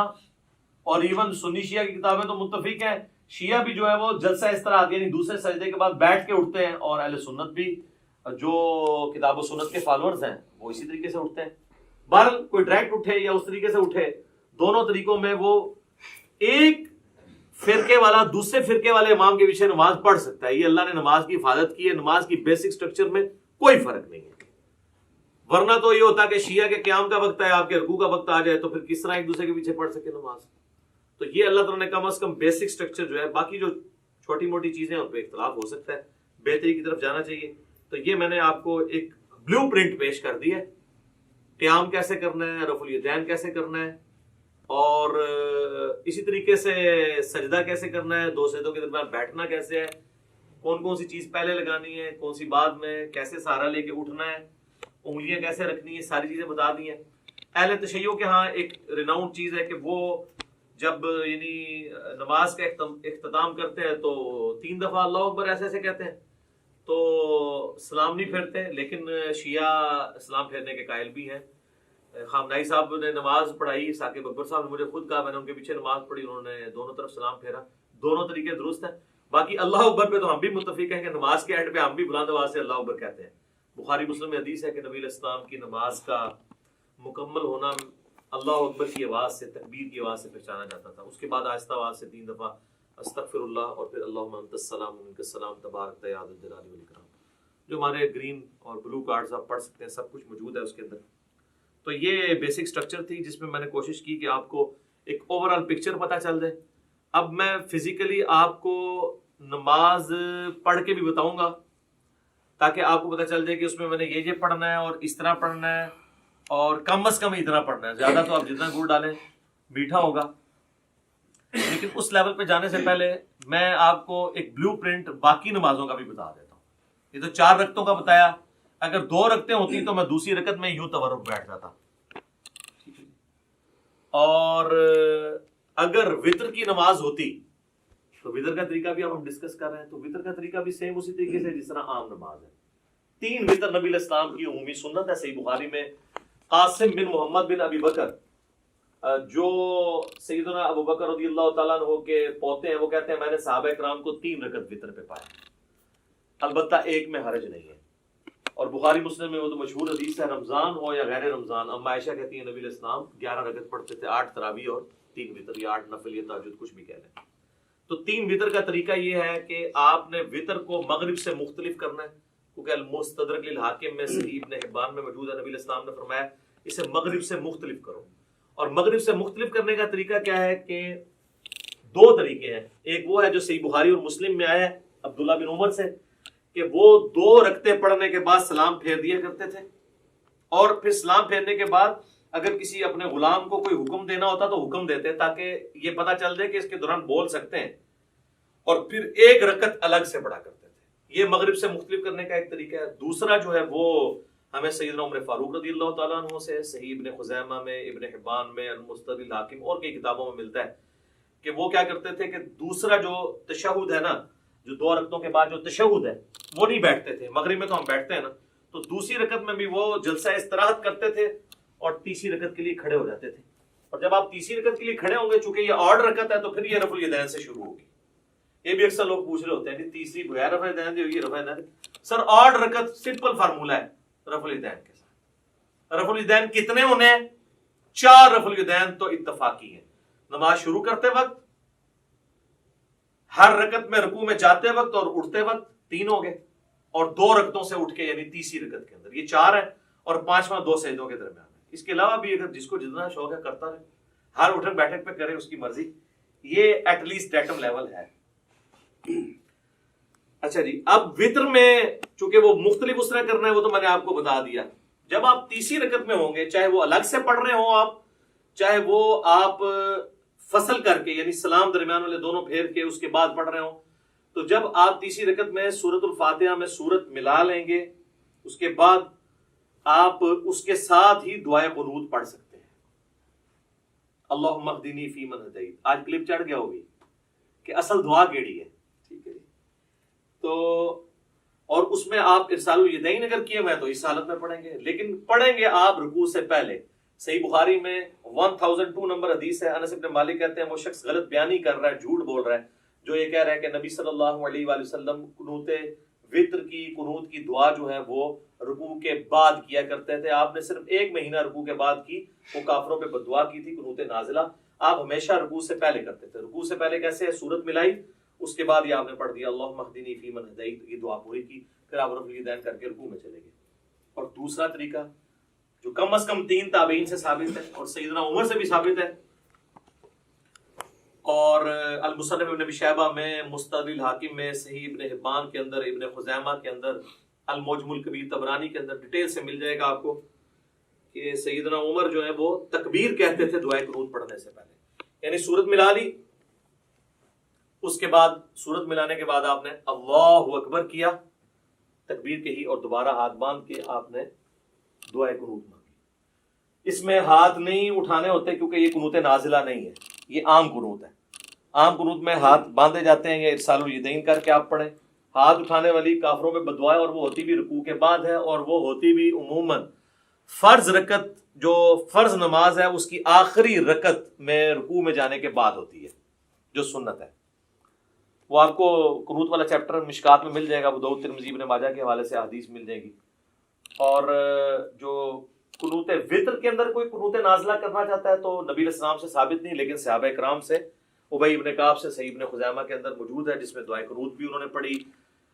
اور ایون سنی شیعہ کی کتابیں تو متفق ہیں، شیعہ بھی جو ہے وہ جلسہ اس طرح آتی ہے، یعنی دوسرے سجدے کے بعد بیٹھ کے اٹھتے ہیں، اور اہل سنت بھی جو کتاب و سنت کے فالوورز ہیں وہ اسی طریقے سے اٹھتے ہیں۔ بہرحال کوئی ڈائریکٹ اٹھے یا اس طریقے سے اٹھے، دونوں طریقوں میں وہ ایک فرقے والا دوسرے فرقے والے امام کے پیچھے نماز پڑھ سکتا ہے۔ یہ اللہ نے نماز کی حفاظت کی ہے، نماز کی بیسک سٹرکچر میں کوئی فرق نہیں ہے۔ ورنہ تو یہ ہوتا کہ شیعہ کے قیام کا وقت ہے، آپ کے رکوع کا وقت آ جائے تو پھر کس طرح ایک دوسرے کے پیچھے پڑھ سکے نماز؟ تو یہ اللہ تعالیٰ نے کم از کم بیسک سٹرکچر جو ہے، باقی جو چھوٹی موٹی چیزیں ان پہ اختلاف ہو سکتا ہے، بہتری کی طرف جانا چاہیے۔ تو یہ میں نے آپ کو ایک بلیو پرنٹ پیش کر دی ہے، قیام کیسے کرنا ہے، رفع الیدین کیسے کرنا ہے، اور اسی طریقے سے سجدہ کیسے کرنا ہے، 2 سجدوں کے درمیان بیٹھنا کیسے ہے، کون کون سی چیز پہلے لگانی ہے، کون سی بعد میں، کیسے سہارا لے کے اٹھنا ہے، انگلیاں کیسے رکھنی ہے، ساری چیزیں بتا دی ہیں۔ اہل تشیع کے ہاں ایک ریناؤنڈ چیز ہے کہ وہ جب یعنی نماز کا اختتام کرتے ہیں تو 3 دفعہ اللہ اکبر ایسے ایسے کہتے ہیں، تو سلام نہیں پھیرتے، لیکن شیعہ سلام پھیرنے کے قائل بھی ہیں۔ خامنائی صاحب نے نماز پڑھائی، ثاقب اکبر صاحب نے مجھے خود کہا، میں نے ان کے پیچھے نماز پڑھی، انہوں نے دونوں طرف سلام پھیرا، دونوں طریقے درست ہیں۔ باقی اللہ اکبر پہ تو ہم بھی متفق ہیں کہ نماز کے اینڈ پہ ہم بھی بلند آواز سے اللہ اکبر کہتے ہیں۔ بخاری مسلم میں حدیث ہے کہ نبی علیہ السلام کی نماز کا مکمل ہونا اللہ اکبر کی آواز سے، تکبیر کی آواز سے پہچانا جاتا تھا، اس کے بعد آہستہ آواز سے 3 دفعہ استغفر اللہ، اور پھر اللہم انت السلام منک السلام تبارک یا ذا الجلال والاکرام۔ جو ہمارے گرین اور بلو کارڈز آپ پڑھ سکتے ہیں، سب کچھ موجود ہے اس کے اندر۔ تو یہ بیسک سٹرکچر تھی جس میں نے کوشش کی کہ آپ کو ایک اوور آل پکچر پتہ چل جائے۔ اب میں فزیکلی آپ کو نماز پڑھ کے بھی بتاؤں گا، تاکہ آپ کو پتہ چل جائے کہ اس میں نے یہ پڑھنا ہے اور اس طرح پڑھنا ہے اور کم از کم اتنا پڑھنا ہے. زیادہ تو آپ جتنا گڑ ڈالیں میٹھا ہوگا. لیکن اس لیول پہ جانے سے پہلے میں آپ کو ایک بلو پرنٹ باقی نمازوں کا بھی بتا دیتا ہوں. یہ تو 4 رکعتوں کا بتایا, اگر 2 رکعتیں ہوتی تو میں دوسری رکعت میں یوں تورک بیٹھ جاتا. اور اگر وطر کی نماز ہوتی تو وطر کا طریقہ بھی اب ہم ڈسکس کر رہے ہیں, تو وطر کا طریقہ بھی سیم اسی طریقے سے جس طرح عام نماز ہے. 3 وطر نبی علیہ السلام کی عمومی سنت ہے. صحیح بخاری میں قاسم بن محمد بن ابی بکر جو سیدنا ابو بکر رضی اللہ تعالیٰ عنہ کے پوتے ہیں, وہ کہتے ہیں میں نے صحابہ کرام کو 3 رکعت وطر پہ پایا, البتہ ایک میں حرج نہیں ہے. اور بخاری مسلم میں وہ تو مشہور حدیث ہے, رمضان ہو یا غیر رمضان. اما عائشہ کہتی ہیں نبی علیہ السلام 11 رکعت پڑھتے تھے, 8 تراویح اور 3 وطر, یا 8 نفل یا تہجد, کچھ بھی کہہ لیں. تو 3 وطر کا طریقہ یہ ہے کہ آپ نے وطر کو مغرب سے مختلف کرنا ہے, کیونکہ المستدرک للحاکم میں صحیح ابن حبان میں موجود ہے, نبی علیہ السلام نے فرمایا اسے مغرب سے مختلف کرو. اور مغرب سے مختلف کرنے کا طریقہ کیا ہے کہ 2 طریقے ہیں. ایک وہ ہے جو صحیح بخاری اور مسلم میں آیا ہے عبداللہ بن عمر سے, کہ وہ 2 رکعتیں پڑھنے کے بعد سلام پھیر دیا کرتے تھے, اور پھر سلام پھیرنے کے بعد اگر کسی اپنے غلام کو کوئی حکم دینا ہوتا تو حکم دیتے تاکہ یہ پتہ چل جائے کہ اس کے دوران بول سکتے ہیں, اور پھر 1 رکعت الگ سے پڑھا کرتے تھے. یہ مغرب سے مختلف کرنے کا ایک طریقہ ہے. دوسرا جو ہے وہ ہمیں سیدنا عمر فاروق رضی اللہ تعالیٰ عنہ سے صحیح ابن خزیمہ میں, ابن حبان میں, المستدرک للحاکم اور کئی کتابوں میں ملتا ہے کہ وہ کیا کرتے تھے کہ دوسرا جو تشہد ہے نا, جو 2 رکعتوں کے بعد جو تشہد ہے وہ نہیں بیٹھتے تھے. مغرب میں تو ہم بیٹھتے ہیں نا, تو دوسری رکعت میں بھی وہ جلسہ استراحت کرتے تھے اور تیسری رکعت کے لیے کھڑے ہو جاتے تھے. اور جب آپ تیسری رکعت کے لیے کھڑے ہوں گے, چونکہ یہ آڈ رکعت ہے, تو پھر یہ رفع الیدین سے شروع ہوگی. یہ بھی اکثر لوگ پوچھ رہے ہوتے ہیں کہ تیسری بغیر رفع الیدین دی ہوگی, رفع الیدین. سر آڈ رکعت سمپل فارمولہ ہے رفع الیدین کے ساتھ. رفع الیدین کتنے ہونے ہیں؟ 4 رفع الیدین تو اتفاقی ہیں. نماز شروع کرتے وقت, ہر رکعت میں رکوع میں جاتے وقت اور اٹھتے وقت 3 ہو گئے, اور 2 رکعتوں سے اٹھ کے یعنی تیسری رکعت کے اندر یہ 4 ہے, اور 5واں 2 سجدوں کے درمیان ہے. اس کے علاوہ بھی اگر جس کو جتنا شوق ہے کرتا رہے, ہر اٹھک بیٹھک پہ کرے, اس کی مرضی. یہ ایٹ لیسٹ ڈیٹم لیول ہے. اچھا جی, اب وطر میں چونکہ وہ مختلف اس طرح کرنا ہے, وہ تو میں نے آپ کو بتا دیا. جب آپ تیسری رکعت میں ہوں گے, چاہے وہ الگ سے پڑھ رہے ہوں آپ, چاہے وہ آپ فصل کر کے یعنی سلام درمیان والے دونوں پھیر کے اس کے بعد پڑھ رہے ہوں, تو جب آپ تیسری رکعت میں سورۃ الفاتحہ میں سورت ملا لیں گے, اس کے بعد آپ اس کے ساتھ ہی دعائے قنوت پڑھ سکتے ہیں. اللہم اہدنی فیمن ہدیت. آج کلپ چڑھ گیا ہوگی کہ اصل دعا کیڑی ہے, ٹھیک ہے جی. تو اور اس میں آپ ارسال الیدین اگر کیے ہوئے تو اس حالت میں پڑھیں گے, لیکن پڑھیں گے آپ رکوع سے پہلے. صحیح بخاری میں 1002 نمبر حدیث ہے, انس بن مالک کہتے ہیں وہ شخص غلط بیانی کر رہا ہے, جھوٹ بول رہا ہے, جو یہ کہہ رہا ہے کہ نبی صلی اللہ علیہ وآلہ وسلم قنوت وطر کی قنوت کی دعا جو ہے وہ رکوع کے بعد کیا کرتے تھے. آپ نے صرف 1 مہینہ رکوع کے بعد کی, وہ کافروں پہ بد دعا کی تھی, قنوت نازلہ. آپ ہمیشہ رکوع سے پہلے کرتے تھے. رکوع سے پہلے کیسے ہے, سورت ملائی, اس کے بعد یہ آپ نے پڑھ دیا اللہم اہدنی فیمن ہدیت, یہ دعا پوری کی, پھر آپ رفع الیدین کر کے رکوع میں چلے گئے. اور دوسرا طریقہ جو کم از کم 3 تابعین سے ثابت ہے اور سیدنا عمر سے بھی ثابت ہے, اور المصنف ابن ابی شیبہ میں, مستدرک الحاکم میں, صحیح ابن حبان کے اندر, ابن خزیمہ کے اندر, المعجم الکبیر طبرانی کے اندر ڈیٹیل سے مل جائے گا آپ کو کہ سیدنا عمر جو ہے وہ تکبیر کہتے تھے دعائے قنوت پڑھنے سے پہلے. یعنی سورت ملا لی, اس کے بعد سورت ملانے کے بعد آپ نے اللہ اکبر کیا, تکبیر کہی, اور دوبارہ ہاتھ باندھ کے آپ نے دعائے قنوت مانگی. اس میں ہاتھ نہیں اٹھانے ہوتے کیونکہ یہ قنوت نازلہ نہیں ہے, یہ عام قنوت ہے. عام قنوت میں ہاتھ باندھے جاتے ہیں, یا ارسال الیدین کر کے آپ پڑھیں. ہاتھ اٹھانے والی کافروں میں بد دعا ہے, اور وہ ہوتی بھی رکوع کے بعد ہے, اور وہ ہوتی بھی عموماً فرض رکعت جو فرض نماز ہے اس کی آخری رکعت میں رکوع میں جانے کے بعد ہوتی ہے, جو سنت ہے. وہ آپ کو قنوت والا چیپٹر مشکات میں مل جائے گا, ابو داؤد ترمذی ابن ماجہ کے حوالے سے حدیث مل جائے گی. اور جو قنوت وطر کے اندر کوئی قنوت نازلہ کرنا چاہتا ہے تو نبی علیہ السلام سے ثابت نہیں, لیکن صحابہ کرام سے, ابی ابن کعب سے صحیح ابن خزیمہ کے اندر موجود ہے, جس میں دعائے قنوت بھی انہوں نے پڑھی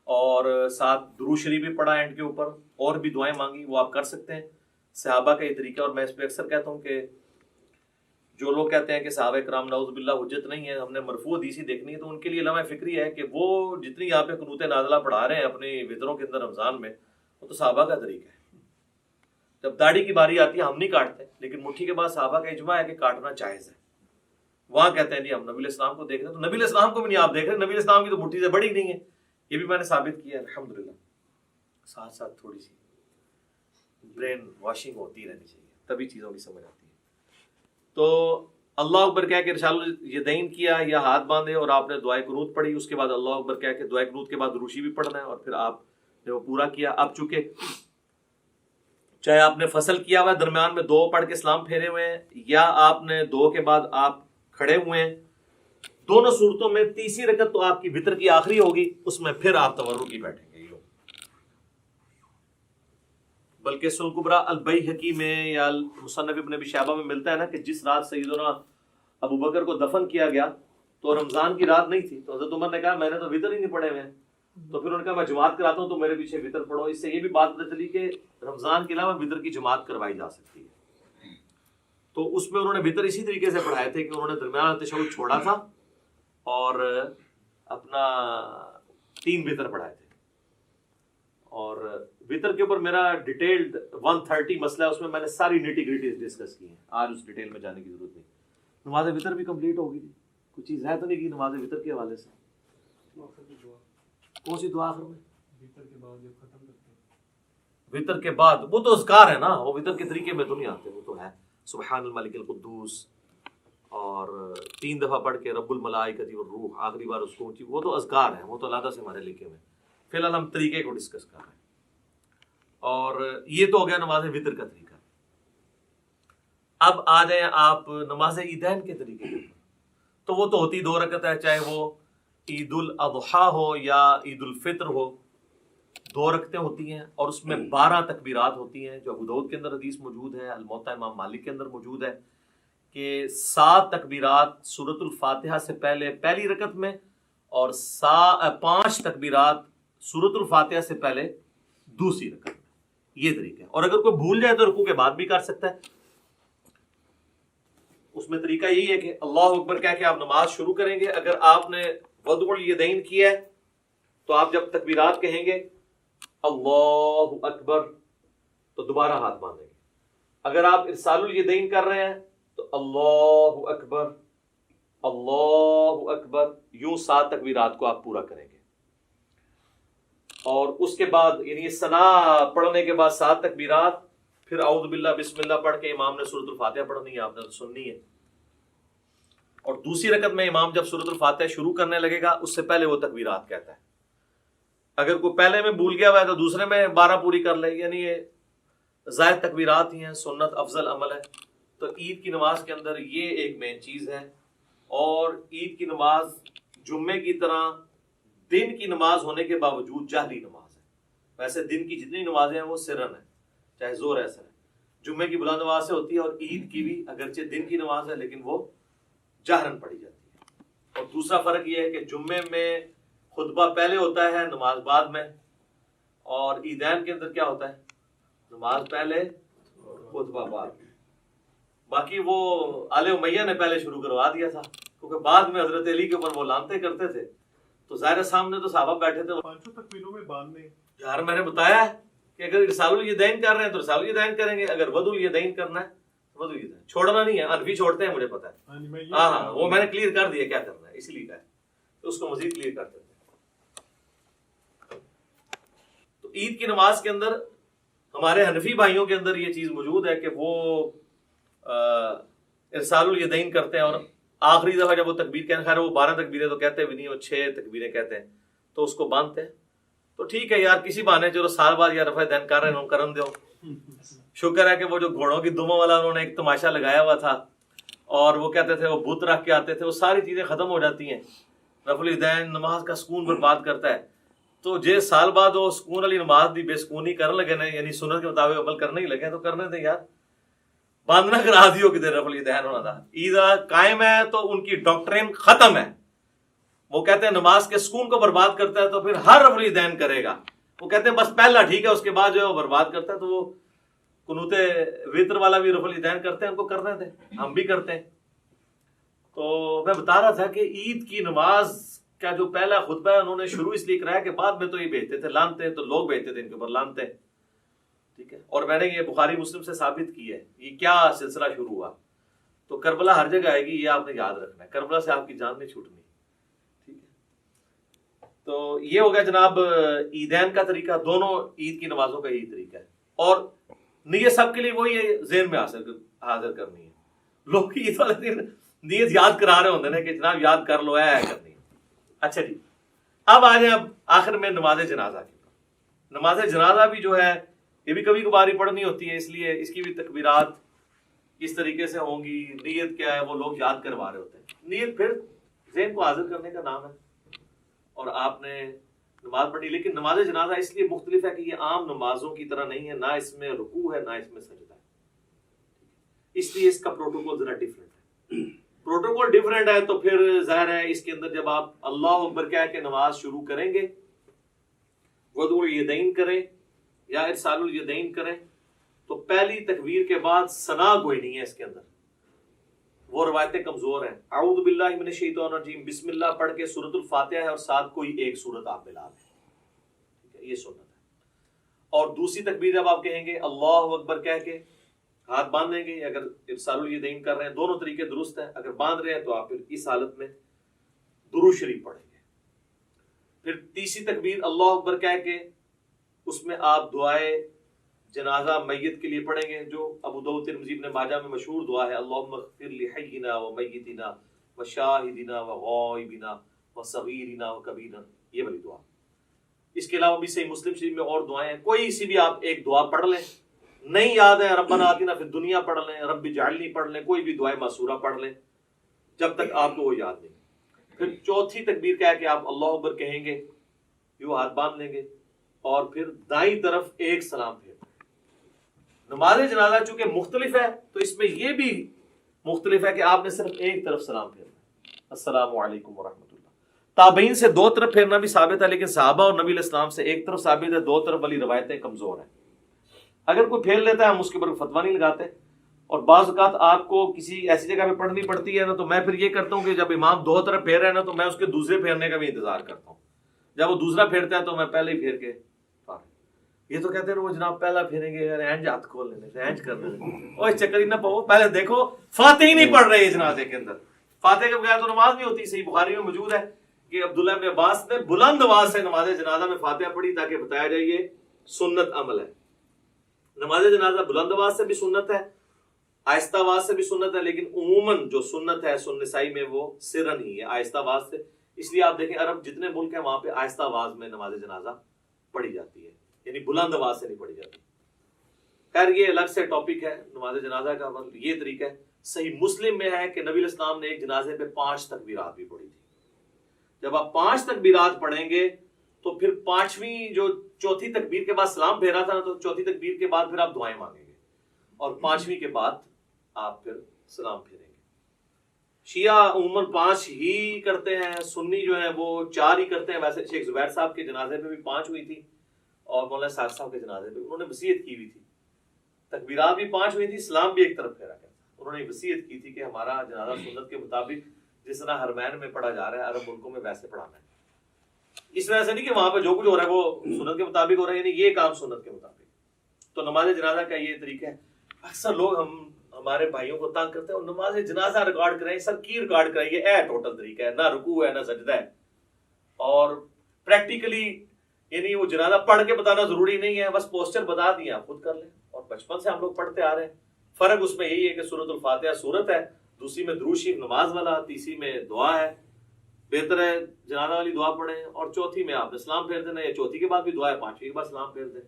اور ساتھ درود شریف بھی پڑھا اینڈ کے اوپر, اور بھی دعائیں مانگی. وہ آپ کر سکتے ہیں, صحابہ کا یہ طریقہ. اور میں اس پہ اکثر کہتا ہوں کہ جو لوگ کہتے ہیں کہ صحابہ کرام نعوذ باللہ حجت نہیں ہے، ہم نے مرفوع حدیثی دیکھنی ہے، تو ان کے لیے لمحہ فکری ہے کہ وہ جتنی یہاں پہ قنوت نازلہ پڑھا رہے ہیں اپنے وطروں کے اندر رمضان میں، وہ تو صحابہ کا طریقہ ہے۔ جب داڑھی کی باری آتی ہے ہم نہیں کاٹتے، لیکن مٹھی کے بعد صحابہ کا اجماع ہے کہ کاٹنا جائز ہے۔ وہاں کہتے ہیں نہیں ہم نبی علیہ السلام کو دیکھ رہے ہیں، تو نبی علیہ السلام کو بھی نہیں آپ دیکھ رہے، نبی علیہ السلام کی تو مٹھی سے بڑی نہیں ہے، یہ بھی میں نے ثابت کیا ہے الحمدللہ۔ ساتھ ساتھ تھوڑی سی برین واشنگ ہوتی رہنی چاہیے، تبھی چیزوں کی سمجھ آتی ہے۔ تو اللہ اکبر کہہ کے ارسال الیدین کیا یا ہاتھ باندھے اور آپ نے دعائے قنوت پڑھی، اس کے بعد اللہ اکبر کہہ کے دعائے قنوت کے بعد روشی بھی پڑھنا ہے، اور پھر آپ نے وہ پورا کیا۔ اب چونکہ چاہے آپ نے فصل کیا ہوا ہے، درمیان میں 2 پڑھ کے سلام پھیرے ہوئے ہیں، یا آپ نے 2 کے بعد آپ کھڑے ہوئے ہیں، دونوں صورتوں میں تیسری رکعت تو آپ کی وتر کی آخری ہوگی، اس میں پھر آپ تورکی بیٹھیں گے۔ بلکہ سنن کبریٰ البیہقی میں یا مصنف ابن ابی شیبہ میں ملتا ہے نا کہ جس رات سیدنا ابو بکر کو دفن کیا گیا تو رمضان کی رات نہیں تھی، تو حضرت عمر نے کہا میں نے تو وتر ہی نہیں پڑھے ہوئے ہیں، تو پھر انہوں نے کہا میں جماعت کراتا ہوں تو میرے پیچھے وتر پڑھو۔ اس سے یہ بھی بات پتہ چلی کہ رمضان کے علاوہ وتر کی جماعت کروائی جا سکتی ہے۔ تو اس میں انہوں نے وتر اسی طریقے سے پڑھائے تھے کہ انہوں نے درمیان تشہد چھوڑا تھا اور اپنا 3 وتر پڑھائے تھے۔ اور وتر کے اوپر میرا ڈیٹیلڈ 130 مسئلہ ہے، اس میں میں نے ساری نیٹی گریٹیز ڈسکس کی ہیں، آج اس ڈیٹیل میں جانے کی ضرورت نہیں۔ نماز وتر بھی کمپلیٹ ہوگی تھی، کوئی چیز ہے تو نہیں کی نماز وتر کے حوالے سے؟ کون سی دعا آخر میں؟ وتر کے بعد جب ختم کرتے ہیں، وتر کے بعد وہ تو اذکار ہے نا، وہ وتر کے طریقے میں تو نہیں آتے، وہ تو ہے سبحان الملک القدوس اور 3 دفعہ پڑھ کے رب الملائکۃ والروح، آخری بار اس کو اونچی، وہ تو اذکار ہیں، وہ تو علیحدہ سے ہمارے لکھے ہوئے ہیں۔ فی الحال ہم طریقے کو ڈسکس کر رہے ہیں، اور یہ تو ہو گیا نماز وتر کا طریقہ۔ اب آ جائیں آپ نماز عیدین کے طریقے کے اوپر، تو وہ تو ہوتی 2 رکعت ہے، چاہے وہ عید الاضحیٰ ہو یا عید الفطر ہو، 2 رکعتیں ہوتی ہیں، اور اس میں 12 تکبیرات ہوتی ہیں، جو ابو داؤد کے اندر حدیث موجود ہے، الموطا امام مالک کے اندر موجود ہے کہ 7 تکبیرات سورۃ الفاتحہ سے پہلے پہلی رکعت میں، اور 5 تکبیرات سورۃ الفاتحہ سے پہلے دوسری رکعت میں۔ یہ طریقہ ہے، اور اگر کوئی بھول جائے تو رکوع کے بعد بھی کر سکتا ہے۔ اس میں طریقہ یہی ہے کہ اللہ اکبر کہہ کے آپ نماز شروع کریں گے۔ اگر آپ نے وضع الیدین کیا ہے تو آپ جب تکبیرات کہیں گے اللہ اکبر تو دوبارہ ہاتھ باندھیں گے۔ اگر آپ ارسال الیدین کر رہے ہیں تو اللہ اکبر اللہ اکبر، یوں 7 تکبیرات کو آپ پورا کریں گے، اور اس کے بعد یعنی ثنا پڑھنے کے بعد 7 تکبیرات، پھر اعوذ باللہ بسم اللہ پڑھ کے امام نے سورۃ الفاتحہ پڑھنی ہے، آپ نے سننی ہے، اور دوسری رکعت میں امام جب سورۃ الفاتحہ شروع کرنے لگے گا اس سے پہلے وہ تکبیرات کہتا ہے۔ اگر کوئی پہلے میں بھول گیا ہوا ہے تو دوسرے میں 12 پوری کر لے، یعنی یہ زائد تکبیرات ہی ہیں، سنت افضل عمل ہے۔ تو عید کی نماز کے اندر یہ ایک مین چیز ہے، اور عید کی نماز جمعے کی طرح دن کی نماز ہونے کے باوجود جہری نماز ہے۔ ویسے دن کی جتنی نمازیں ہیں وہ سرن ہے، چاہے زور ایسا ہے، جمعے کی بلند آواز سے ہوتی ہے، اور عید کی بھی اگرچہ دن کی نماز ہے لیکن وہ جہرن پڑھی جاتی ہے۔ اور دوسرا فرق یہ ہے کہ جمعے میں خطبہ پہلے ہوتا ہے، نماز بعد میں، اور عیدین کے اندر کیا ہوتا ہے؟ نماز پہلے خطبہ بعد۔ باقی وہ آل امیہ نے پہلے شروع کروا دیا تھا، کیونکہ بعد میں حضرت علی کے اوپر وہ لانتے کرتے تھے، تو ظاہر سامنے تو صحابہ بیٹھے تھے۔ 5 تکبیروں میں باندھنے، یار میں نے بتایا ہے کہ اگر ارسال الیدین کر رہے ہیں تو ارسال الیدین کریں گے، اگر وضع الیدین کرنا ہے تو وضع الیدین، چھوڑنا نہیں ہے، حنفی چھوڑتے ہیں مجھے پتا ہے، ہاں وہ میں نے کلیئر کر دیا کیا کرنا ہے، اسی لیے کہا ہے تو اس کو مزید کلیئر کرتے ہیں۔ تو عید کی نماز کے اندر ہمارے حنفی بھائیوں کے اندر یہ چیز موجود ہے کہ وہ ارسال الیدین کرتے ہیں، اور آخری دفعہ جب وہ تکبیر کہتے ہیں، خیر وہ 12 تکبیریں تو کہتے بھی نہیں، وہ 6 تکبیریں کہتے ہیں، تو اس کو باندھتے ہیں۔ تو ٹھیک ہے یار، کسی بہانے چلو سال بعد یا رفع دین کر رہے ہیں، کرن دو۔ شکر ہے کہ وہ جو گھوڑوں کی دموں والا انہوں نے ایک تماشا لگایا ہوا تھا، اور وہ کہتے تھے وہ بت رکھ کے آتے تھے، وہ ساری چیزیں ختم ہو جاتی ہیں۔ رفع الیدین نماز کا سکون برباد کرتا ہے، تو جے سال بعد وہ سکون والی نماز دی بے سکونی کرنے لگے نا، یعنی سنت کے مطابق عمل کرنے ہی لگے، تو کرنے دیں یار، باندھنا کرا دیو کدھر رفع الیدین ہونا تھا۔ عید قائم ہے تو ان کی ڈاکٹرین ختم ہے، وہ کہتے ہیں نماز کے سکون کو برباد کرتا ہے تو پھر ہر رفع الیدین کرے گا، وہ کہتے ہیں بس پہلا ٹھیک ہے، اس کے بعد جو ہے وہ برباد کرتا ہے۔ تو وہ قنوت وتر والا بھی رفع الیدین کرتے ہیں، ان کو کرنے دیں، ہم بھی کرتے ہیں، تو میں بتا رہا تھا کہ عید کی نماز کا جو پہلا خطبہ ہے انہوں نے شروع اس لیے کرایا کہ بعد میں تو یہ بھیجتے تھے لانتے، تو لوگ بھیجتے تھے ان کے اوپر لانتے، ٹھیک ہے، اور میں نے یہ بخاری مسلم سے ثابت کی ہے یہ کیا سلسلہ شروع ہوا. تو کربلا ہر جگہ آئے گی، یہ آپ نے یاد رکھنا ہے، کربلا سے آپ کی جان نہیں چھوٹنی، ٹھیک ہے. تو یہ ہو گیا جناب عیدین کا طریقہ، دونوں عید کی نمازوں کا یہی طریقہ ہے. اور نیت سب کے لیے وہی ہے، ذہن میں حاضر کرنی ہے. لوگ عید والے دن نیت یاد کرا رہے ہوتے ہیں کہ جناب یاد کر لو ہے کرنی ہے. اچھا جی، اب آ جائیں اب آخر میں نماز جنازہ کی. نماز جنازہ بھی جو ہے یہ بھی کبھی کبھاری پڑھنی ہوتی ہے، اس لیے اس کی بھی تکبیرات کس طریقے سے ہوں گی، نیت کیا ہے وہ لوگ یاد کروا رہے ہوتے ہیں. نیت پھر ذہن کو حاضر کرنے کا نام ہے اور آپ نے نماز پڑھی. لیکن نماز جنازہ اس لیے مختلف ہے کہ یہ عام نمازوں کی طرح نہیں ہے، نہ اس میں رکوع ہے نہ اس میں سجدہ ہے، اس لیے اس کا پروٹوکول ذرا ڈیفرنٹ ہے. پروٹوکول ڈیفرنٹ ہے تو پھر ظاہر ہے اس کے اندر جب آپ اللہ اکبر کہہ کے نماز شروع کریں گے، وضو الیدین کریں یا ارسال الیدین کریں، تو پہلی تکبیر کے بعد ثنا گوئی نہیں ہے اس کے اندر، وہ روایتیں کمزور ہیں. اعوذ باللہ من الشیطان الرجیم بسم اللہ پڑھ کے سورۃ الفاتحہ ہے اور ساتھ کوئی ایک سورت آپ ملا لیں، یہ سنت ہے. اور دوسری تکبیر جب آپ کہیں گے اللہ اکبر کہہ کے ہاتھ باندھ لیں گے، اگر ارسال الیدین کر رہے ہیں دونوں طریقے درست ہیں، اگر باندھ رہے ہیں تو آپ پھر اس حالت میں درود شریف پڑھیں گے. پھر تیسری تکبیر اللہ اکبر کہہ کے اس میں آپ دعائے جنازہ میت کے لیے پڑھیں گے، جو ابو داؤد ترمذی ابن ماجہ میں مشہور دعا ہے، اللہم اغفر لحینا ومیتنا وشاہدنا وغائبنا وصغیرنا وکبیرنا، یہ والی دعا. اس کے علاوہ بھی صحیح مسلم شریف میں اور دعائیں ہیں، کوئی سی بھی آپ ایک دعا پڑھ لیں. نہیں یاد ہے ربنا آتنا فی الدنیا پڑھ لیں، رب اجعلنی پڑھ لیں، کوئی بھی دعائے معصورہ پڑھ لیں جب تک آپ کو وہ یاد نہیں. پھر چوتھی تکبیر کہہ کے آپ اللہ اکبر کہیں گے، یوں ہاتھ باندھ لیں گے اور پھر دائیں طرف ایک سلام پھیر. نماز جنازہ چونکہ مختلف ہے تو اس میں یہ بھی مختلف ہے کہ آپ نے صرف ایک طرف سلام پھیرنا، السلام علیکم ورحمۃ اللہ. تابعین سے دو طرف پھیرنا بھی ثابت ہے، لیکن صحابہ اور نبی علیہ السلام سے ایک طرف ثابت ہے، دو طرف والی روایتیں کمزور ہیں. اگر کوئی پھیر لیتا ہے ہم اس کے اوپر فتویٰ نہیں لگاتے. اور بعض اوقات آپ کو کسی ایسی جگہ پہ پڑھنی پڑتی ہے نا، تو میں پھر یہ کرتا ہوں کہ جب امام دو طرف پھیر رہے ہیں نا تو میں اس کے دوسرے پھیرنے کا بھی انتظار کرتا ہوں. جب وہ دوسرا پھیرتا ہے تو میں پہلے ہی پھیر کے. یہ تو کہتے ہیں وہ جناب پہلا پھیریں گے، اینج ہاتھ کھول لینے اینج کر لینے، اور اس چکر ہی نہ پاؤ، پہلے دیکھو فاتحہ ہی نہیں پڑھ رہے جنازے کے اندر. فاتحہ کے بغیر تو نماز نہیں ہوتی. صحیح بخاری میں موجود ہے کہ عبداللہ ابن عباس نے بلند آواز سے نماز جنازہ میں فاتحہ پڑھی تاکہ بتایا جائے یہ سنت عمل ہے. نماز جنازہ بلند آواز سے بھی سنت ہے، آہستہ آواز سے بھی سنت ہے، لیکن عموماً جو سنت ہے سنن نسائی میں وہ سرن ہی ہے، آہستہ آواز سے. اس لیے آپ دیکھیں عرب جتنے ملک ہیں وہاں پہ آہستہ آواز میں نماز جنازہ پڑھی جاتی ہے، یعنی بلند آواز سے نہیں پڑھی جاتی. خیر یہ الگ سے ٹاپک ہے نماز جنازہ کا. یہ طریقہ ہے. صحیح مسلم میں ہے کہ نبی علیہ السلام نے ایک جنازے پہ 5 تکبیرات بھی پڑھی تھی. جب آپ 5 تکبیرات پڑھیں گے تو پھر پانچویں جو چوتھی تکبیر کے بعد سلام پھیرا تھا نا، تو چوتھی تکبیر کے بعد پھر آپ دعائیں مانگیں گے اور پانچویں کے بعد آپ پھر سلام پھیریں گے. شیعہ عموماً 5 ہی کرتے ہیں، سنی جو ہیں وہ 4 ہی کرتے ہیں. ویسے شیخ زبیر صاحب کے جنازے پہ بھی 5 ہوئی تھی اور مولانا سعد صاحب کے جنازے پہ انہوں نے وصیت کی ہوئی تھی، تکبیرات بھی 5 ہوئی تھی، سلام بھی ایک طرف پھیرا گیا تھا. انہوں نے وصیت کی تھی کہ ہمارا جنازہ سنت کے مطابق جس طرح حرمین میں پڑھا جا رہا ہے عرب ملکوں میں ویسے پڑھانا ہے. اس وجہ سے نہیں کہ وہاں پہ جو کچھ ہو رہا ہے وہ سنت کے مطابق ہو رہا ہے، یعنی یہ کام سنت کے مطابق. تو نماز جنازہ کا یہ طریقہ ہے. اکثر لوگ ہمارے بھائیوں کو تنگ کرتے ہیں اور نماز جنازہ ریکارڈ کریں، سر کی ریکارڈ کریں، یہ ٹوٹل طریقہ ہے، نہ رکوع ہے نہ سجدہ ہے. اور پریکٹیکلی یعنی وہ جنازہ پڑھ کے بتانا ضروری نہیں ہے، بس پوسچر بتا دیا آپ خود کر لیں. اور بچپن سے ہم لوگ پڑھتے آ رہے ہیں. فرق اس میں یہی ہے کہ سورۃ الفاتحہ سورت ہے، دوسری میں درود شریف نماز والا، تیسری میں دعا ہے. بہتر ہے جنازہ والی دعا پڑھیں اور چوتھی میں آپ نے سلام پھیر دینا، یا چوتھی کے بعد بھی دعا ہے، پانچویں کے بعد سلام پھیر دیں.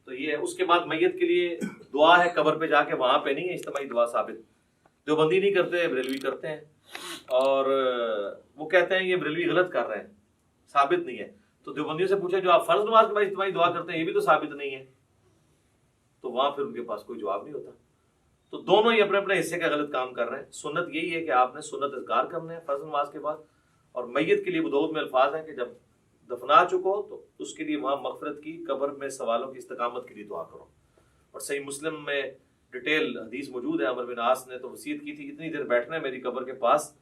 تو یہ ہے. اس کے بعد میت کے لیے دعا ہے قبر پہ جا کے، وہاں پہ نہیں ہے اجتماعی دعا ثابت. دیوبندی نہیں کرتے، بریلوی کرتے ہیں، اور وہ کہتے ہیں یہ بریلوی غلط کر رہے ہیں، ثابت نہیں ہے. تو دیوبندیوں سے پوچھا جو آپ فرض نماز کے بعد اجتماعی دعا کرتے ہیں یہ بھی تو ثابت نہیں ہے، تو وہاں پھر ان کے پاس کوئی جواب نہیں ہوتا. تو دونوں ہی اپنے اپنے حصے کا غلط کام کر رہے ہیں. سنت یہی ہے کہ آپ نے سنت اذکار کرنے ہیں فرض نماز کے بعد. اور میت کے لیے ابو داؤد میں الفاظ ہیں کہ جب دفنا چکو تو اس کے لیے وہاں مغفرت کی، قبر میں سوالوں کی استقامت کے لیے دعا کرو. اور صحیح مسلم میں ڈیٹیل حدیث موجود ہے، عمر بن عاص نے تو وصیت کی تھی اتنی دیر بیٹھنا ہے میری قبر کے پاس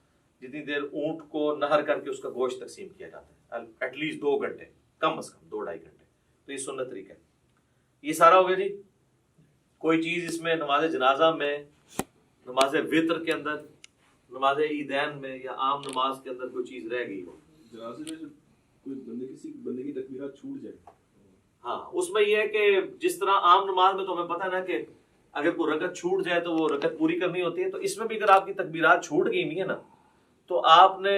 جتنی دیر اونٹ کو نہر کر کے اس کا گوشت تقسیم کیا جاتا ہے، ایٹ لیسٹ 2 گھنٹے، کم از کم 2-2.5 گھنٹے. تو یہ سنت طریقہ ہے. یہ سارا ہو گیا جی. کوئی چیز اس میں نماز جنازہ میں، نماز وطر کے اندر، نماز عیدین میں یا عام نماز کے اندر کوئی چیز رہ گئی ہو؟ جنازے میں کوئی کسی بندے کی تکبیرات چھوٹ جائے، ہاں اس میں یہ ہے کہ جس طرح عام نماز میں تو ہمیں پتہ نا کہ اگر کوئی رکعت چھوٹ جائے تو وہ رکعت پوری کرنی ہوتی ہے، تو اس میں بھی اگر آپ کی تکبیرات چھوٹ گئی ہوئی ہیں نا تو آپ نے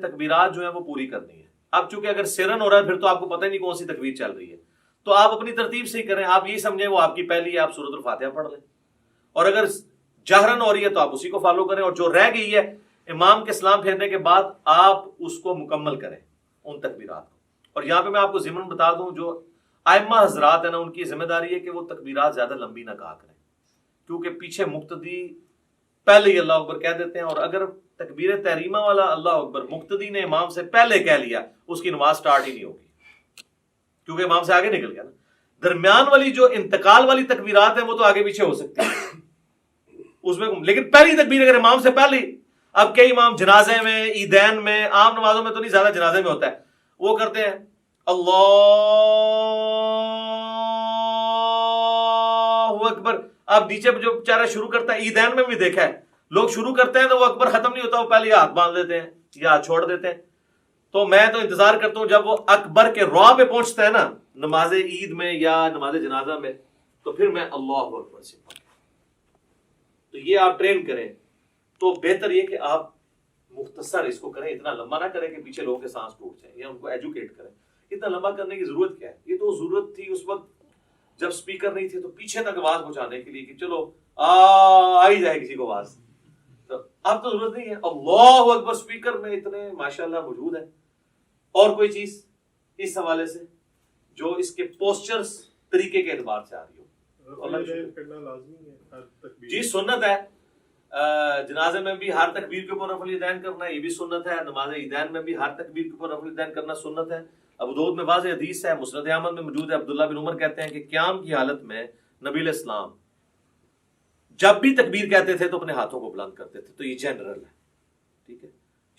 تکبیرات جو ہیں وہ پوری کرنی ہے. اب چونکہ اگر سرن ہو رہا ہے پھر تو آپ کو پتہ ہی نہیں کون سی تکبیر چل رہی ہے، تو آپ اپنی ترتیب سے ہی کریں. آپ یہی سمجھیں وہ آپ کی پہلی ہے، آپ سورۃ الفاتحہ پڑھ لیں، اور اگر جہرن ہو رہی ہے تو آپ اسی کو فالو کریں، اور جو رہ گئی ہے امام کے سلام پھیرنے کے بعد آپ اس کو مکمل کریں ان تکبیرات کو. اور یہاں پہ میں آپ کو ضمن بتا دوں، جو ائمہ حضرات ہیں نا ان کی ذمہ داری ہے کہ وہ تکبیرات زیادہ لمبی نہ کہا کریں، کیونکہ پیچھے مقتدی پہلے ہی اللہ اکبر کہہ دیتے ہیں، اور اگر تکبیر تحریمہ والا اللہ اکبر مقتدی نے امام سے پہلے کہہ لیا اس کی نماز سٹارٹ ہی نہیں ہوگی، کیونکہ امام سے آگے نکل گیا نا. درمیان والی جو انتقال والی تکبیرات ہیں وہ تو آگے پیچھے ہو سکتی ہیں اس میں، لیکن پہلی تکبیر اگر امام سے پہلی، اب کئی امام جنازے میں، عیدین میں، عام نمازوں میں تو نہیں، زیادہ جنازے میں ہوتا ہے، وہ کرتے ہیں اللہ اکبر. اب نیچے جو بیچارہ شروع کرتا ہے، عیدین میں بھی دیکھا ہے لوگ شروع کرتے ہیں تو وہ اکبر ختم نہیں ہوتا، وہ پہلے ہاتھ باندھ دیتے ہیں یا ہاتھ چھوڑ دیتے ہیں. تو میں تو انتظار کرتا ہوں جب وہ اکبر کے رع پہ پہنچتا ہے نا نماز عید میں یا نماز جنازہ میں، تو پھر میں اللہ اکبر سے پڑھوں. تو یہ آپ ٹرین کریں تو بہتر یہ کہ آپ مختصر اس کو کریں، اتنا لمبا نہ کریں کہ پیچھے لوگوں کے سانس ٹوٹ جائیں، یا ان کو ایجوکیٹ کریں. اتنا لمبا کرنے کی ضرورت کیا ہے؟ یہ تو ضرورت تھی اس وقت جب سپیکر نہیں تھے تو پیچھے تک آواز پہنچانے کے لیے کہ چلو آ ہی جائے کسی کو آواز. تو اب تو ضرورت نہیں ہے. اللہ اکبر سپیکر میں اتنے ماشاءاللہ موجود ہے. اور کوئی چیز اس حوالے سے جو اس کے پوسچرز طریقے کے اعتبار سے آ رہی ہو؟ جی سنت ہے. جنازے میں بھی ہر تکبیر کے اوپر رفع الیدین کرنا، یہ بھی سنت ہے. نماز عیدین میں بھی ہر تکبیر کے اوپر رفع الیدین کرنا سنت ہے. ابو داؤد میں واضح حدیث ہے، مسند احمد میں موجود ہے. عبداللہ بن عمر کہتے ہیں کہ قیام کی حالت میں نبی علیہ السلام جب بھی تکبیر کہتے تھے تو اپنے ہاتھوں کو بلند کرتے تھے. تو یہ جنرل ہے، ٹھیک ہے.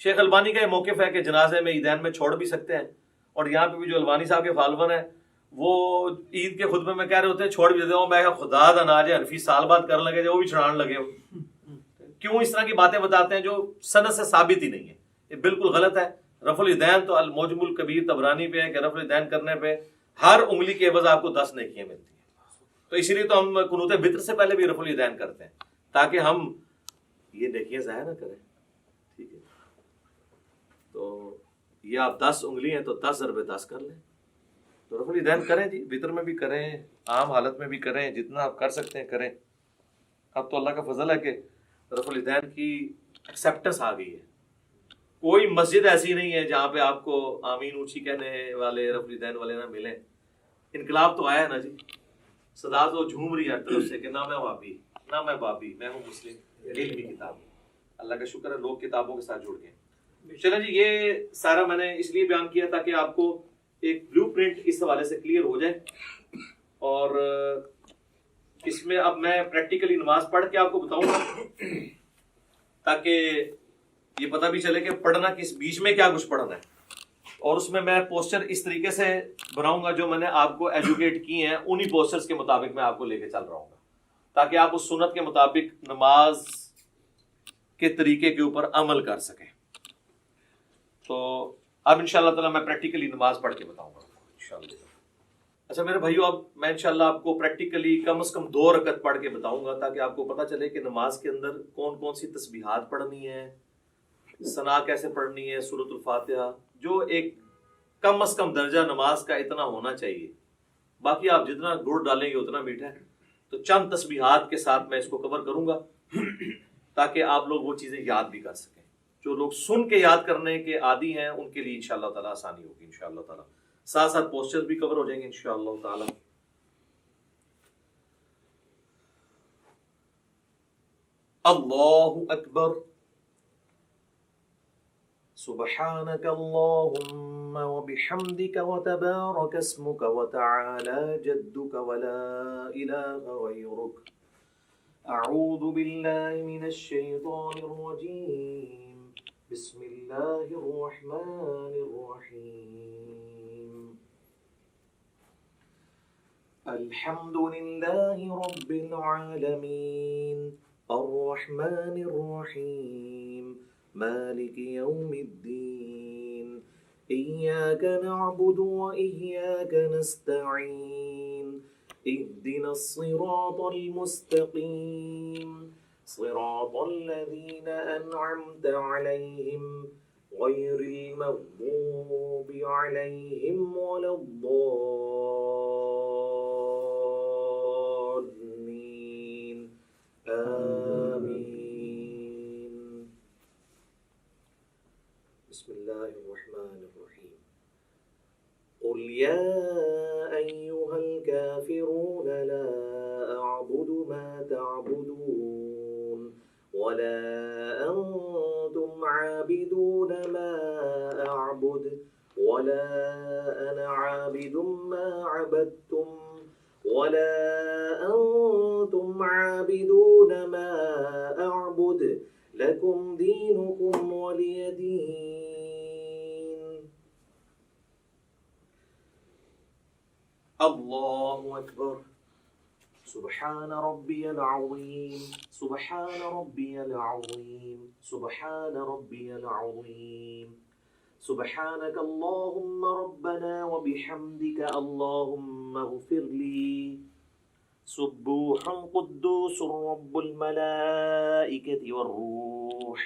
شیخ البانی کا یہ موقف ہے کہ جنازے میں عیدین میں چھوڑ بھی سکتے ہیں، اور یہاں پہ بھی جو البانی صاحب کے فالوور ہیں وہ عید کے خطبے میں کہہ رہے ہوتے ہیں چھوڑ بھی دیتے ہوں. میں خدا دا ناج حنفی سال بعد کرنے لگے جو وہ بھی چھڑان لگے ہو. کیوں اس طرح کی باتیں بتاتے ہیں جو سند سے ثابت ہی نہیں ہے؟ یہ بالکل غلط ہے. رفع الیدین تو المعجم الکبیر طبرانی پہ ہے کہ رفع الیدین کرنے پہ ہر انگلی کے عوض آپ کو 10 نیکیاں ملتی ہیں. تو اسی لیے تو ہم قنوت وتر سے پہلے بھی رفع الیدین کرتے ہیں تاکہ ہم یہ نیکیاں ضائع نہ کریں، ٹھیک ہے. تو یہ آپ 10 انگلی ہیں تو 10 ضرب 10 کر لیں. تو رفع الیدین کریں جی، وتر میں بھی کریں، عام حالت میں بھی کریں، جتنا آپ کر سکتے ہیں کریں. اب تو اللہ کا فضل ہے کہ رفع الیدین کی ایکسیپٹنس آ گئی ہے. کوئی مسجد ایسی نہیں ہے جہاں پہ آپ کو آمین اونچی کہنے والے رفع الیدین والے نہ ملیں. انقلاب تو آیا ہے نا جی، صدا تو جھوم رہی ہے ہر طرف سے کہ نہ میں وہابی نہ میں بابی، میں ہوں مسلم، علمی کتاب. اللہ کا شکر ہے لوگ کتابوں کے ساتھ جڑ گئے. چلیں جی، یہ سارا میں نے اس لیے بیان کیا تاکہ آپ کو ایک بلو پرنٹ اس حوالے سے کلیئر ہو جائے. اور اس میں اب میں پریکٹیکلی نماز پڑھ کے آپ کو بتاؤں گا تاکہ یہ پتہ بھی چلے کہ پڑھنا کس بیچ میں کیا کچھ پڑھنا ہے. اور اس میں پوسچر اس طریقے سے بناؤں گا جو میں نے آپ کو ایجوکیٹ کی ہیں، انہی پوسچرز کے مطابق میں آپ کو لے کے چل رہا ہوں گا تاکہ آپ اس سنت کے مطابق نماز کے طریقے کے اوپر عمل کر سکیں. تو اب انشاءاللہ تعالیٰ میں پریکٹیکلی نماز پڑھ کے بتاؤں گا انشاءاللہ. اچھا میرے بھائیو، اب میں انشاءاللہ آپ کو پریکٹیکلی کم از کم 2 رکعت پڑھ کے بتاؤں گا تاکہ آپ کو پتہ چلے کہ نماز کے اندر کون کون سی تسبیحات پڑھنی ہے، ثنا کیسے پڑھنی ہے، سورۃ الفاتحہ، جو ایک کم از کم درجہ نماز کا اتنا ہونا چاہیے. باقی آپ جتنا گڑ ڈالیں گے اتنا میٹھا ہے. تو چند تسبیحات کے ساتھ میں اس کو کور کروں گا تاکہ آپ لوگ وہ چیزیں یاد بھی کر سکیں. جو لوگ سن کے یاد کرنے کے عادی ہیں ان کے لیے انشاءاللہ تعالیٰ آسانی ہوگی انشاءاللہ تعالیٰ. ساتھ ساتھ پوسچر بھی کور ہو جائیں گے انشاءاللہ تعالیٰ. اللہ اکبر. سبحانك اللهم وبحمدك وتبارك اسمك وتعالى جدك ولا إله غيرك. أعوذ بالله من الشيطان الرجيم. بسم الله الرحمن الرحيم الحمد لله رب العالمين الرحمن الرحيم مالك يوم الدين إياك نعبد وإياك نستعين اهدنا الصراط المستقيم صراط الذين أنعمت عليهم غير المغضوب عليهم ولا الضالين آمين بسم الله الرحمن الرحيم قل يا أيها الكافرون لا أعبد ما تعبدون ولا أنتم عابدون ما أعبد ولا أنا عابد ما عبدتم ولا أنتم عابدون ما أعبد لكم دينكم ولي دين الله أكبر سبحان ربي العظيم سبحان ربي العظيم سبحان ربي العظيم سبحانك اللهم ربنا وبحمدك اللهم اغفر لي سبوح قدوس رب الملائكة والروح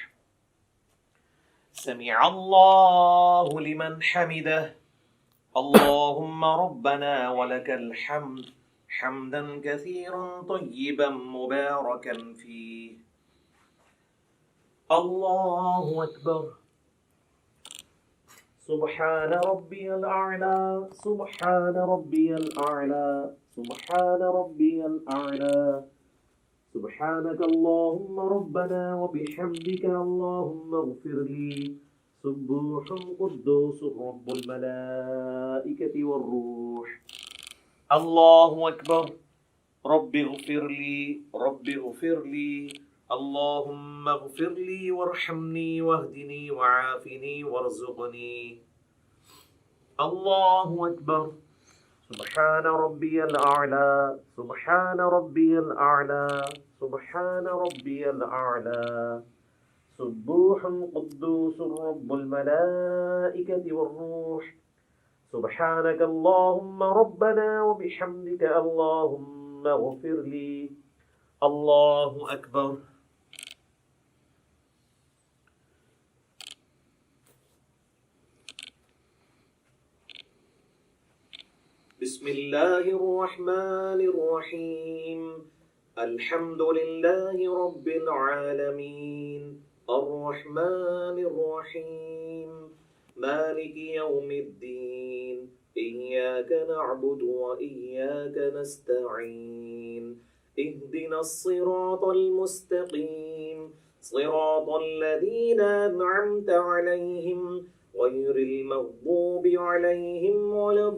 سمع الله لمن حمده اللهم ربنا ولك الحمد حمدا كثيرا طيبا مباركا فيه الله أكبر سبحان ربي الأعلى سبحان ربي الأعلى سبحان ربي الأعلى سبحانك اللهم ربنا وبحمدك اللهم اغفر لي سبوح قدوس رب الملائكة والروح الله أكبر رب اغفر لي رب اغفر لي اللهم اغفر لي وارحمني واهدني وعافني وارزقني الله أكبر سبحان ربي الأعلى سبحان ربي الأعلى سبحان ربي الأعلى سبوح قدوس رب الملائكة والروح سبحانك اللهم ربنا وبحمدك اللهم اغفر لي الله أكبر بسم الله الرحمن الرحيم الحمد لله رب العالمين الرحمن الرحيم مالك يوم الدين إياك نعبد وإياك نستعين اهدنا الصراط المستقيم صراط الذين أنعمت عليهم غير المغضوب عليهم ولا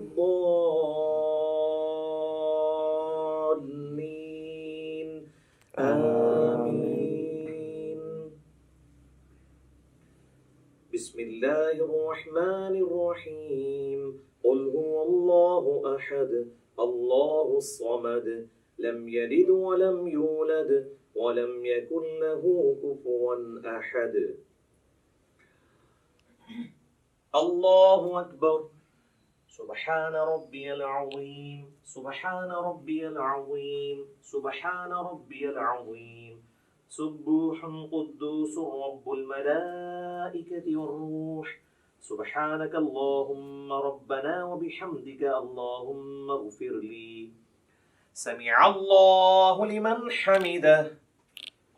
الضالين آمين بسم الله الرحمن الرحيم قل هو الله أحد الله الصمد لم يلد ولم يولد ولم يكن له كفوا أحد الله أكبر سبحان ربي العظيم سبحان ربي العظيم سبحان ربي العظيم سبوح قدوس رب الملائكة والروح سبحانك اللهم ربنا وبحمدك اللهم اغفر لي سمع الله لمن حمده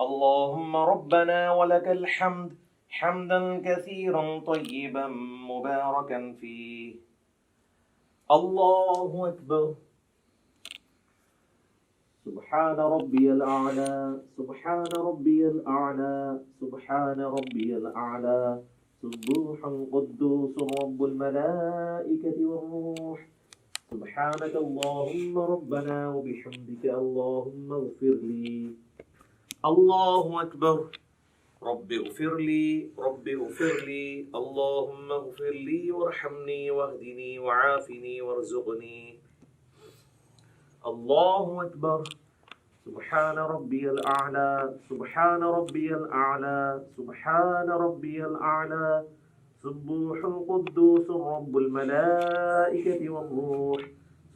اللهم ربنا ولك الحمد حمدا كثيرا طيبا مباركا فيه الله أكبر سبحان ربي الأعلى سبحان ربي الأعلى سبحان ربي الأعلى سبوح قدوس رب الملائكة والروح سبحانك اللهم ربنا وبحمدك اللهم اغفر لي الله أكبر رب اغفر لي اللهم اغفر لي وارحمني واهدني وعافني وارزقني. الله أكبر. سبحان ربي الأعلى سبحان ربي الأعلى سبحان ربي الأعلى سبوح القدوس رب الملائكة والروح.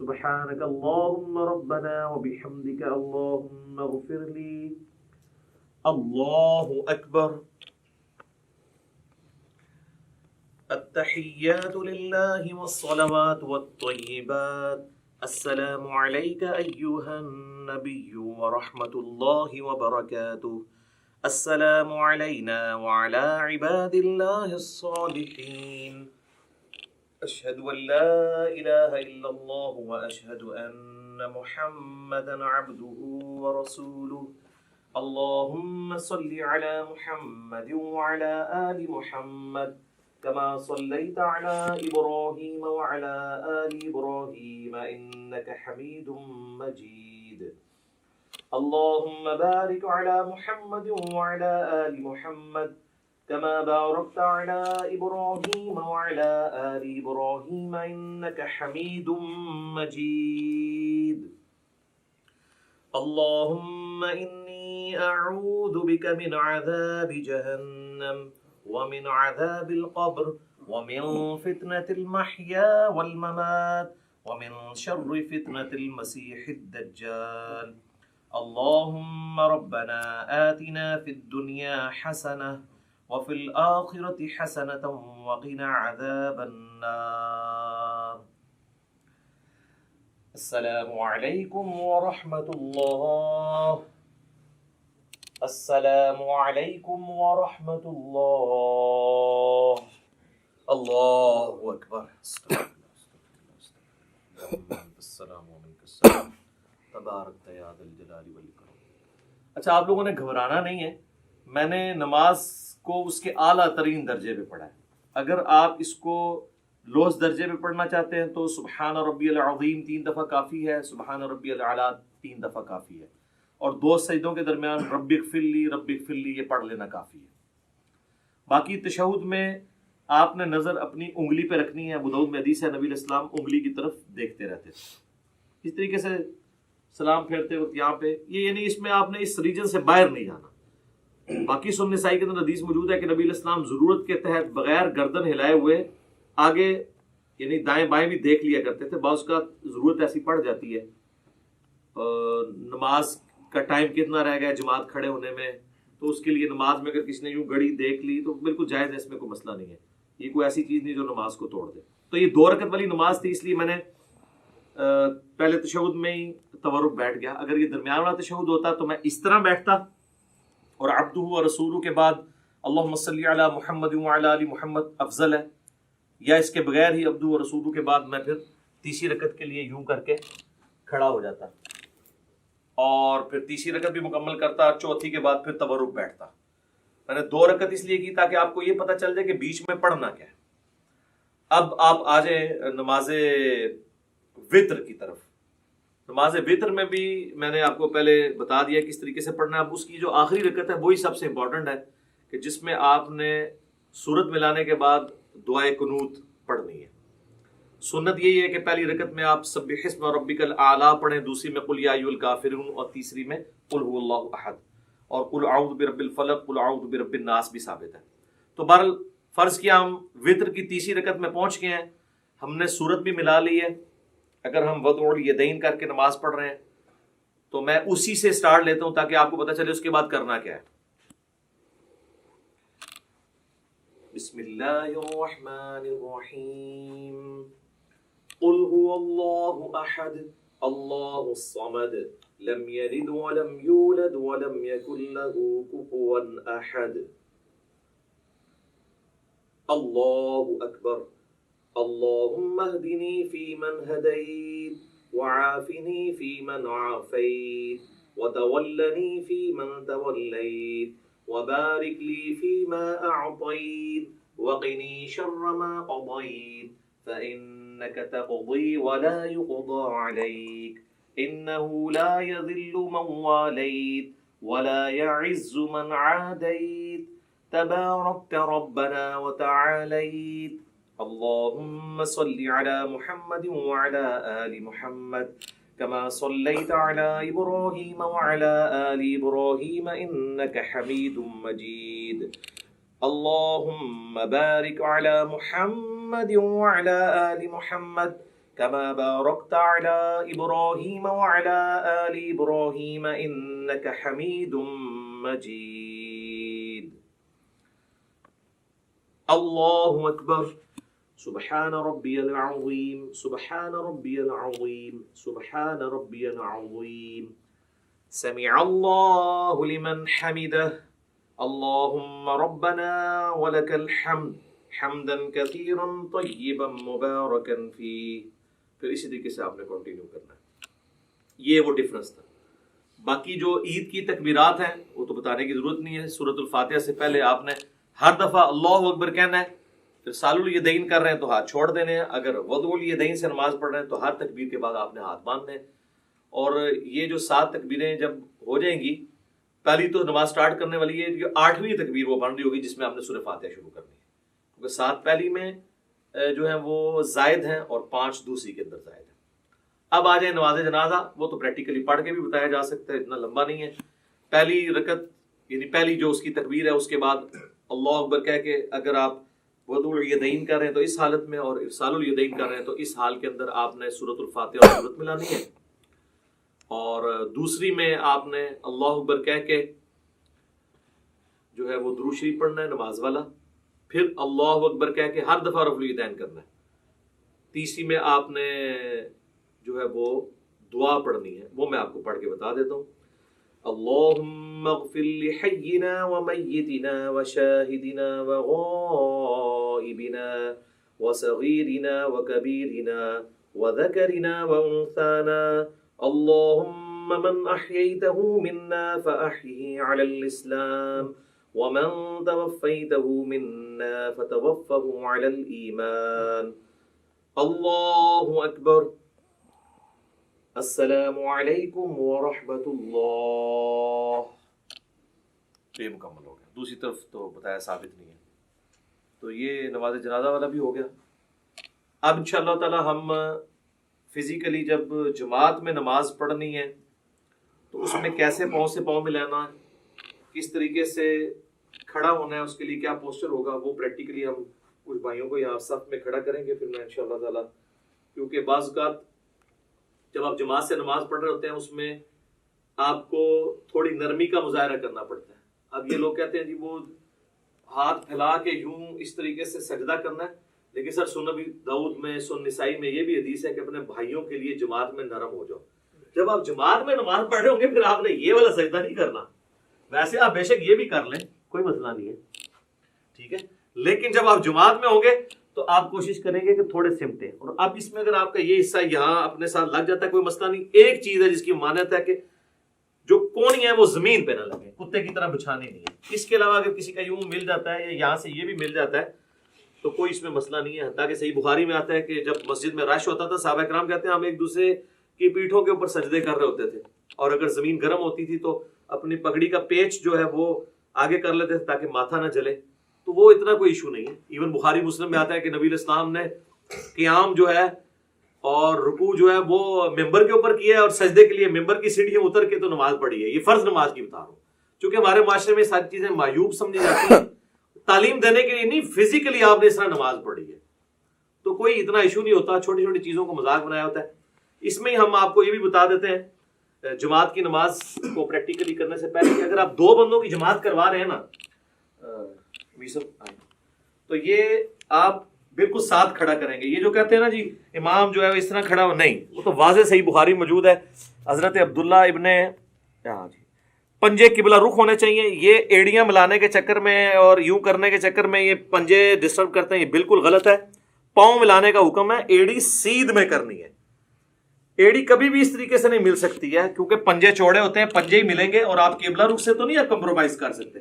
سبحانك اللهم ربنا وبحمدك اللهم اغفر لي. الله أكبر. التحيات لله والصلوات والطيبات. السلام عليك أيها النبي ورحمة الله وبركاته. السلام علينا وعلى عباد الله الصالحين. أشهد أن لا إله إلا الله وأشهد أن محمدا عبده ورسوله. اللهم صل على محمد وعلى آل محمد كما صليت على إبراهيم وعلى آل إبراهيم إنك حميد مجيد. اللهم بارك على محمد وعلى آل محمد كما باركت على إبراهيم وعلى آل إبراهيم إنك حميد مجيد. اللهم إني أعوذ بك من عذاب جهنم ومن عذاب القبر ومن فتنة المحيا والممات ومن شر فتنة المسيح الدجال. اللهم ربنا آتنا في الدنيا حسنة وفي الآخرة حسنة وقنا عذاب النار. السلام علیکم ورحمۃ اللہ. السلام علیکم ورحمۃ اللہ. اللہ اکبر. السلام علیکم تبارک یا ذی الجلال والاکرام. اچھا، آپ لوگوں نے گھبرانا نہیں ہے. میں نے نماز کو اس کے اعلیٰ ترین درجے پہ پڑھا ہے. اگر آپ اس کو لوز درجے پہ پڑھنا چاہتے ہیں تو سبحان ربی العظیم 3 دفعہ کافی ہے، سبحان ربی الاعلیٰ 3 دفعہ کافی ہے، اور 2 سجدوں کے درمیان رب اغفر لی یہ پڑھ لینا کافی ہے. باقی تشہد میں آپ نے نظر اپنی انگلی پہ رکھنی ہے. ابو داؤد میں حدیث ہے نبی علیہ السلام انگلی کی طرف دیکھتے رہتے تھے. اس طریقے سے سلام پھیرتے وقت یہاں پہ یہ یعنی اس میں آپ نے اس ریجن سے باہر نہیں جانا. باقی سنن نسائی کے اندر حدیث موجود ہے کہ نبی علیہ السلام ضرورت کے تحت بغیر گردن ہلائے ہوئے آگے یعنی دائیں بائیں بھی دیکھ لیا کرتے تھے. بعض کا ضرورت ایسی پڑ جاتی ہے، نماز کا ٹائم کتنا رہ گیا جماعت کھڑے ہونے میں، تو اس کے لیے نماز میں اگر کسی نے یوں گھڑی دیکھ لی تو بالکل جائز ہے، اس میں کوئی مسئلہ نہیں ہے. یہ کوئی ایسی چیز نہیں جو نماز کو توڑ دے. تو یہ 2 رکعت والی نماز تھی، اس لیے میں نے پہلے تشہد میں ہی تورک بیٹھ گیا. اگر یہ درمیان والا تشہد ہوتا تو میں اس طرح بیٹھتا اور عبدہ و رسولہ کے بعد اللہم صلی علی محمد وعلی آل محمد افضل ہے، یا اس کے بغیر ہی عبدہ و رسولہ کے بعد میں پھر تیسری رکعت کے لیے یوں کر کے کھڑا ہو جاتا اور پھر تیسری رکعت بھی مکمل کرتا، چوتھی کے بعد پھر تورک بیٹھتا. میں نے 2 رکعت اس لیے کی تاکہ آپ کو یہ پتہ چل جائے کہ بیچ میں پڑھنا کیا ہے. اب آپ آ جائیں نماز وطر کی طرف. نماز وطر میں بھی میں نے آپ کو پہلے بتا دیا کس طریقے سے پڑھنا ہے. اب اس کی جو آخری رکعت ہے وہی سب سے امپورٹنٹ ہے کہ جس میں آپ نے سورت ملانے کے بعد دعائے قنوت پڑھنی ہے. سنت یہی ہے کہ پہلی رکعت میں آپ سبح اسم ربک الاعلی پڑھیں، دوسری میں قل یا ایھا الکافرون، اور تیسری میں قل ھو اللہ احد، اور قل اعوذ برب الفلق قل اعوذ برب الناس بھی ثابت ہے. تو بہرحال فرض کیا ہم وطر کی تیسری رکعت میں پہنچ گئے ہیں، ہم نے سورت بھی ملا لی ہے. اگر ہم وضع الیدین کر کے نماز پڑھ رہے ہیں تو میں اسی سے سٹارٹ لیتا ہوں تاکہ آپ کو پتہ چلے اس کے بعد کرنا کیا ہے. بسم اللہ الرحمن الرحیم. قل هو اللہ احد اللہ الصمد لم یلد ولم یولد ولم یکن له کفوا احد. اللہ اکبر. اللهم اهدني فيمن هديت وعافني فيمن عافيت وتولني فيمن توليت وبارك لي فيما أعطيت وقني شر ما قضيت فإنك تقضي ولا يقضى عليك إنه لا يذل من واليت ولا يعز من عاديت تباركت ربنا وتعاليت. اللهم صل على محمد وعلى آل محمد كما صليت على إبراهيم وعلى آل إبراهيم إنك حميد مجيد. اللهم بارك على محمد وعلى آل محمد كما باركت على إبراهيم وعلى آل إبراهيم إنك حميد مجيد. الله أكبر. سبحان ربي العظيم سبحان ربي العظيم سبحان ربي العظيم. سمع الله لمن حمده. اللهم ربنا ولك الحمد حمدا كثيرا طيبا مباركا فيه. پھر اسی طریقے سے آپ نے کنٹینیو کرنا ہے. یہ وہ ڈفرنس تھا. باقی جو عید کی تکبیرات ہیں وہ تو بتانے کی ضرورت نہیں ہے. سورۃ الفاتحہ سے پہلے آپ نے ہر دفعہ اللہ اکبر کہنا ہے. پھر سال الیدین کر رہے ہیں تو ہاتھ چھوڑ دینے ہیں. اگر وضع الیدین سے نماز پڑھ رہے ہیں تو ہر تکبیر کے بعد آپ نے ہاتھ باندھنے ہیں. اور یہ جو 7 تکبیریں جب ہو جائیں گی، پہلی تو نماز سٹارٹ کرنے والی ہے، جو 8ویں تکبیر وہ بن رہی ہوگی جس میں آپ نے سورہ فاتحہ شروع کرنی ہے، کیونکہ 7 پہلی میں جو ہیں وہ زائد ہیں اور 5 دوسری کے اندر زائد ہیں. اب آ جائیں نماز جنازہ. وہ تو پریکٹیکلی پڑھ کے بھی بتایا جا سکتا ہے، اتنا لمبا نہیں ہے. پہلی رکعت یعنی پہلی جو اس کی تکبیر ہے اس کے بعد اللہ اکبر کہہ کے اگر آپ وضع الیدین کر رہے ہیں تو اس حالت میں، اور ارسال الیدین کر رہے ہیں تو اس حال کے اندر آپ نے سورۃ الفاتحہ اور سورت ملانی ہے. اور دوسری میں آپ نے اللہ اکبر کہہ کے جو ہے وہ درود شریف پڑھنا ہے نماز والا. پھر اللہ اکبر کہہ کے ہر دفعہ رفع الیدین کرنا ہے. تیسری میں آپ نے جو ہے وہ دعا پڑھنی ہے، وہ میں آپ کو پڑھ کے بتا دیتا ہوں. اللہم اغفر لحینا ومیتنا وشاہدنا وغائبنا وصغیرنا وکبیرنا وذکرنا وانثانا. اللہم من احییتہ منا فاحیہ علی الاسلام ومن توفیتہ منا فتوفہ علی الایمان. اللہ اکبر. السلام علیکم ورحمۃ اللہ. یہ مکمل ہو گیا. دوسری طرف تو بتایا ثابت نہیں ہے. تو یہ نماز جنازہ والا بھی ہو گیا. اب انشاءاللہ تعالی ہم فزیکلی جب جماعت میں نماز پڑھنی ہے تو اس میں کیسے پاؤں سے پاؤں ملانا ہے، کس طریقے سے کھڑا ہونا ہے، اس کے لیے کیا پوسچر ہوگا، وہ پریکٹیکلی ہم کچھ بھائیوں کو یہاں صف میں کھڑا کریں گے. پھر میں انشاءاللہ تعالی، کیونکہ بعض اوقات جب آپ جماعت سے نماز پڑھ رہے ہوتے ہیں اس میں آپ کو تھوڑی نرمی کا مظاہرہ کرنا پڑتا ہے. اب یہ لوگ کہتے ہیں جی وہ ہاتھ پھیلا کے یوں اس طریقے سے سجدہ کرنا ہے، لیکن سر سنن ابی داؤد میں، سنن نسائی میں یہ بھی حدیث ہے کہ اپنے بھائیوں کے لیے جماعت میں نرم ہو جاؤ. جب آپ جماعت میں نماز پڑھ رہے ہوں گے پھر آپ نے یہ والا سجدہ نہیں کرنا. ویسے آپ بے شک یہ بھی کر لیں، کوئی مسئلہ نہیں ہے، ٹھیک ہے، لیکن جب آپ جماعت میں ہوں گے تو آپ کوشش کریں گے کہ تھوڑے سمٹیں. اور اب اس میں اگر آپ کا یہ حصہ یہاں اپنے ساتھ لگ جاتا ہے کوئی مسئلہ نہیں. ایک چیز ہے جس کی مانت ہے کہ جو کونی ہے وہ زمین پہ نہ لگے، کتے کی طرح بچھانی نہیں ہے. اس کے علاوہ اگر کسی کا یوں مل جاتا ہے یا یہاں سے یہ بھی مل جاتا ہے تو کوئی اس میں مسئلہ نہیں ہے. حتیٰ کہ صحیح بخاری میں آتا ہے کہ جب مسجد میں رش ہوتا تھا صحابہ کرام کہتے ہیں ہم ایک دوسرے کی پیٹھوں کے اوپر سجدے کر رہے ہوتے تھے، اور اگر زمین گرم ہوتی تھی تو اپنی پگڑی کا پیچ جو ہے وہ آگے کر لیتے تھے تاکہ ماتھا نہ جلے. تو وہ اتنا کوئی ایشو نہیں ہے. ایون بخاری مسلم میں آتا ہے کہ نبی علیہ السلام نے قیام جو ہے اور رکوع جو ہے وہ ممبر کے اوپر کیا ہے، اور سجدے کے لیے ممبر کی سیڑھیاں اتر کے تو نماز پڑھی ہے. یہ فرض نماز کی بتا رہا ہوں، چونکہ ہمارے معاشرے میں ساری چیزیں معیوب سمجھی جاتی ہیں. تعلیم دینے کے لیے نہیں، فزیکلی آپ نے اس طرح نماز پڑھی ہے تو کوئی اتنا ایشو نہیں ہوتا. چھوٹی چھوٹی چیزوں کو مذاق بنایا ہوتا ہے. اس میں ہی ہم آپ کو یہ بھی بتا دیتے ہیں جماعت کی نماز کو پریکٹیکلی کرنے سے پہلے کہ اگر آپ 2 بندوں کی جماعت کروا رہے ہیں نا تو یہ آپ بالکل ساتھ کھڑا کریں گے. یہ جو کہتے ہیں نا جی امام جو ہے اس طرح کھڑا ہو، نہیں، وہ تو واضح صحیح بخاری موجود ہے. حضرت عبداللہ ابن پنجے قبلہ رخ ہونے چاہیے. یہ ایڑیاں ملانے کے چکر میں اور یوں کرنے کے چکر میں یہ پنجے ڈسٹرب کرتے ہیں، یہ بالکل غلط ہے. پاؤں ملانے کا حکم ہے، ایڑی سیدھ میں کرنی ہے. ایڑی کبھی بھی اس طریقے سے نہیں مل سکتی ہے کیونکہ پنجے چوڑے ہوتے ہیں، پنجے ہی ملیں گے اور آپ قبلہ رخ سے تو نہیں آپ کمپرومائز کر سکتے.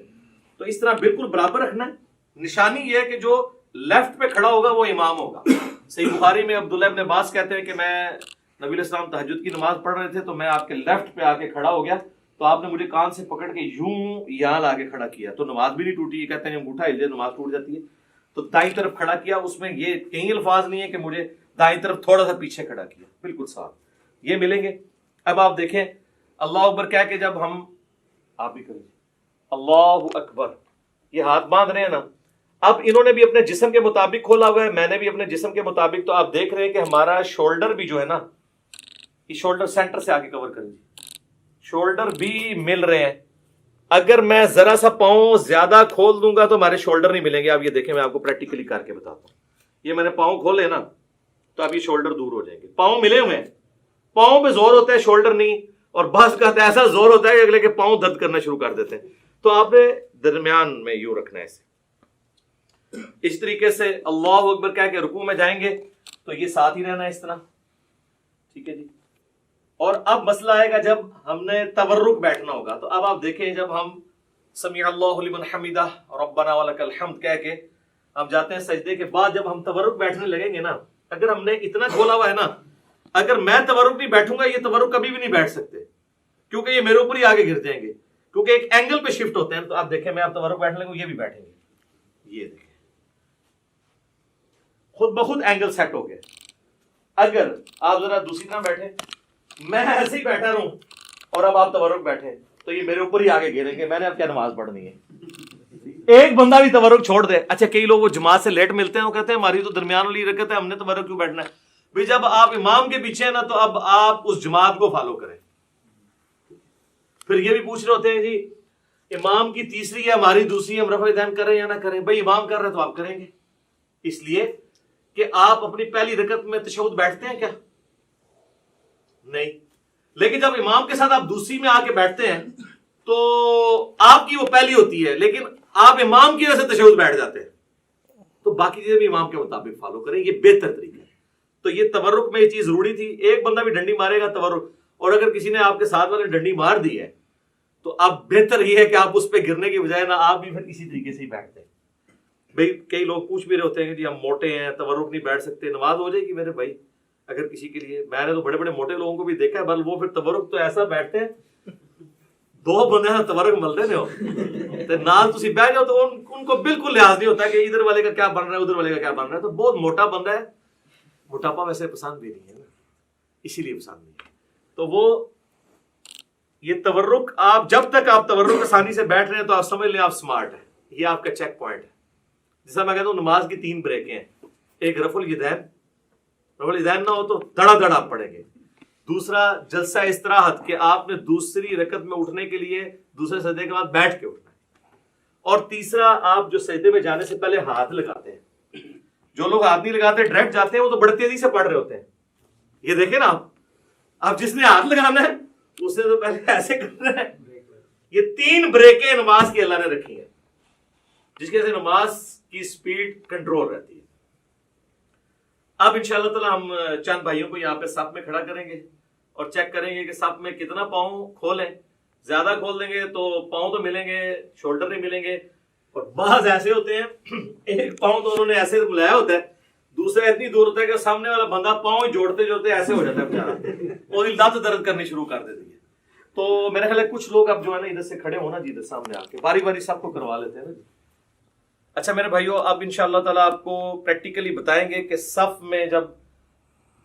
تو اس طرح بالکل برابر رکھنا ہے. نشانی یہ ہے کہ جو لیفٹ پہ کھڑا ہوگا وہ امام ہوگا. صحیح بخاری میں عبداللہ ابن عباس کہتے ہیں کہ میں نبی علیہ السلام تہجد کی نماز پڑھ رہے تھے تو میں آپ کے لیفٹ پہ آ کے کھڑا ہو گیا تو آپ نے مجھے کان سے پکڑ کے یوں یہاں لا کے کھڑا کیا تو نماز بھی نہیں ٹوٹی. یہ کہتے ہیں انگوٹھا ہل جائے نماز ٹوٹ جاتی ہے. تو دائیں طرف کھڑا کیا, اس میں یہ کئی الفاظ نہیں ہے کہ مجھے دائیں طرف تھوڑا سا پیچھے کھڑا کیا, بالکل صاف. یہ ملیں گے. اب آپ دیکھیں اللہ اکبر کیا کہ جب ہم, آپ بھی کریں اللہ اکبر, یہ ہاتھ باندھ رہے ہیں نا, اب انہوں نے بھی اپنے جسم کے مطابق کھولا ہوا ہے, میں نے بھی اپنے جسم کے مطابق. تو آپ دیکھ رہے ہیں کہ ہمارا شولڈر بھی جو ہے نا, یہ شولڈر سینٹر سے آگے کور کریں, شولڈر بھی مل رہے ہیں. اگر میں ذرا سا پاؤں زیادہ کھول دوں گا تو ہمارے شولڈر نہیں ملیں گے. آپ یہ دیکھیں میں آپ کو پریکٹیکلی کر کے بتاتا ہوں. یہ میں نے پاؤں کھولے نا تو اب یہ شولڈر دور ہو جائیں گے. پاؤں ملے ہوئے ہیں, پاؤں پہ زور ہوتا ہے شولڈر نہیں, اور بعض کا ایسا زور ہوتا ہے کہ اگلے کے پاؤں درد کرنا شروع کر دیتے ہیں. تو آپ نے درمیان میں یوں رکھنا ہے اسے. اس طریقے سے اللہ اکبر کہہ کے رکوع میں جائیں گے تو یہ ساتھ ہی رہنا ہے اس طرح, ٹھیک ہے جی. اور اب مسئلہ آئے گا جب ہم نے تورک بیٹھنا ہوگا. تو اب آپ دیکھیں جب ہم سمیع اللہ لمن حمدہ ربنا ولک الحمد کہہ کے ہم جاتے ہیں سجدے کے بعد, جب ہم تورک بیٹھنے لگیں گے نا, اگر ہم نے اتنا کھولا ہوا ہے نا, اگر میں تورک نہیں بیٹھوں گا یہ تورک کبھی بھی نہیں بیٹھ سکتے, کیونکہ یہ میرے اوپر ہی آگے گر جائیں گے, کیونکہ ایک اینگل پہ شفٹ ہوتے ہیں. تو آپ دیکھیں میں آپ تورک بیٹھنے لگوں یہ بھی بیٹھیں گے, یہ دیکھیں خود بخود اینگل سیٹ ہو گئے. اگر آپ ذرا دوسری طرح بیٹھیں, میں ایسے ہی بیٹھا رہوں اور اب آپ تورک بیٹھیں تو یہ میرے اوپر ہی آگے گریں گے. میں نے اب کیا نماز پڑھنی ہے؟ ایک بندہ بھی تورک چھوڑ دے. اچھا کئی لوگ وہ جماعت سے لیٹ ملتے ہیں, وہ کہتے ہیں ہماری تو درمیان والی رکعت ہے, ہم نے تورک کیوں بیٹھنا ہے؟ بھئی جب آپ امام کے پیچھے ہیں نا تو اب آپ اس جماعت کو فالو کریں. پھر یہ بھی پوچھ رہے ہوتے ہیں جی امام کی تیسری ہے ہماری دوسری, ہم رفع دین کریں یا نہ کریں؟ بھئی امام کر رہے تو آپ کریں گے, اس لیے کہ آپ اپنی پہلی رکعت میں تشہد بیٹھتے ہیں کیا؟ نہیں. لیکن جب امام کے ساتھ آپ دوسری میں آ کے بیٹھتے ہیں تو آپ کی وہ پہلی ہوتی ہے, لیکن آپ امام کی وجہ سے تشہد بیٹھ جاتے ہیں. تو باقی چیزیں بھی امام کے مطابق فالو کریں, یہ بہتر طریقہ ہے. تو یہ تورک میں یہ چیز ضروری تھی. ایک بندہ بھی ڈنڈی مارے گا تورک, اور اگر کسی نے آپ کے ساتھ والے ڈنڈی مار دی ہے تو اب بہتر یہ ہے کہ آپ اس پہ گرنے کی بجائے نا آپ بھی پھر اسی طریقے سے ہی بیٹھتے ہیں. بھئی کئی لوگ پوچھ بھی رہے ہوتے ہیں کہ جی ہم موٹے ہیں تورک نہیں بیٹھ سکتے, نماز ہو جائے گی میرے بھائی اگر کسی کے لیے. میں نے تو بڑے بڑے موٹے لوگوں کو بھی دیکھا ہے, بل وہ پھر تورک تو ایسا بیٹھتے ہیں, دو بندے نا تورک ملتے نے ہو نال تسی بیٹھ جاؤ تو ان کو بالکل لحاظ نہیں ہوتا کہ ادھر والے کا کیا بن رہا ہے ادھر والے کا کیا بن رہا ہے. تو بہت موٹا بندہ ہے, موٹاپا ویسے پسند بھی نہیں ہے نا, اسی لیے پسند نہیں ہے. تو وہ یہ تورک, آپ جب تک آپ تورک آسانی سے بیٹھ رہے ہیں تو آپ سمجھ لیں آپ سمارٹ ہیں. یہ آپ کا چیک پوائنٹ ہے. جیسا میں کہتا ہوں نماز کی 3 بریکیں ہیں. ایک رفع الیدین, رفع الیدین نہ ہو تو دڑا دڑ آپ پڑھیں گے. دوسرا جلسہ استراحت, کہ آپ نے دوسری رکعت میں اٹھنے کے لیے دوسرے سجدے کے بعد بیٹھ کے اٹھنا ہے. اور تیسرا آپ جو سجدے میں جانے سے پہلے ہاتھ لگاتے ہیں. جو لوگ ہاتھ نہیں لگاتے ڈائریکٹ جاتے ہیں وہ تو بڑی تیزی سے پڑھ رہے ہوتے ہیں. یہ دیکھیں نا آپ جس نے ہاتھ لگانا ہے اس نے تو پہلے ایسے کرنا ہے. یہ 3 بریکیں نماز کی اللہ نے رکھی ہیں جس کی وجہ سے نماز کی سپیڈ کنٹرول رہتی ہے. اب انشاءاللہ تعالی ہم چند بھائیوں کو یہاں پہ صف میں کھڑا کریں گے اور چیک کریں گے کہ صف میں کتنا پاؤں کھولیں. زیادہ کھول دیں گے تو پاؤں تو ملیں گے, شولڈر نہیں ملیں گے. اور بعض ایسے ہوتے ہیں ایک پاؤں تو انہوں نے ایسے ملایا ہوتا ہے, دوسرا اتنی دور ہوتا ہے کہ سامنے والا بندہ پاؤں جوڑتے جوڑتے ایسے ہو جاتا ہے بیچارہ, اور لت درد کرنی شروع کر دیتی ہے. تو میرا خیال ہے کچھ لوگ اب جو ہے نا ادھر سے کھڑے ہونا جی, ادھر سامنے آ کے باری باری سب کو کروا لیتے ہیں نا جی. اچھا میرے بھائیو, اب انشاءاللہ تعالیٰ آپ کو پریکٹیکلی بتائیں گے کہ صف میں جب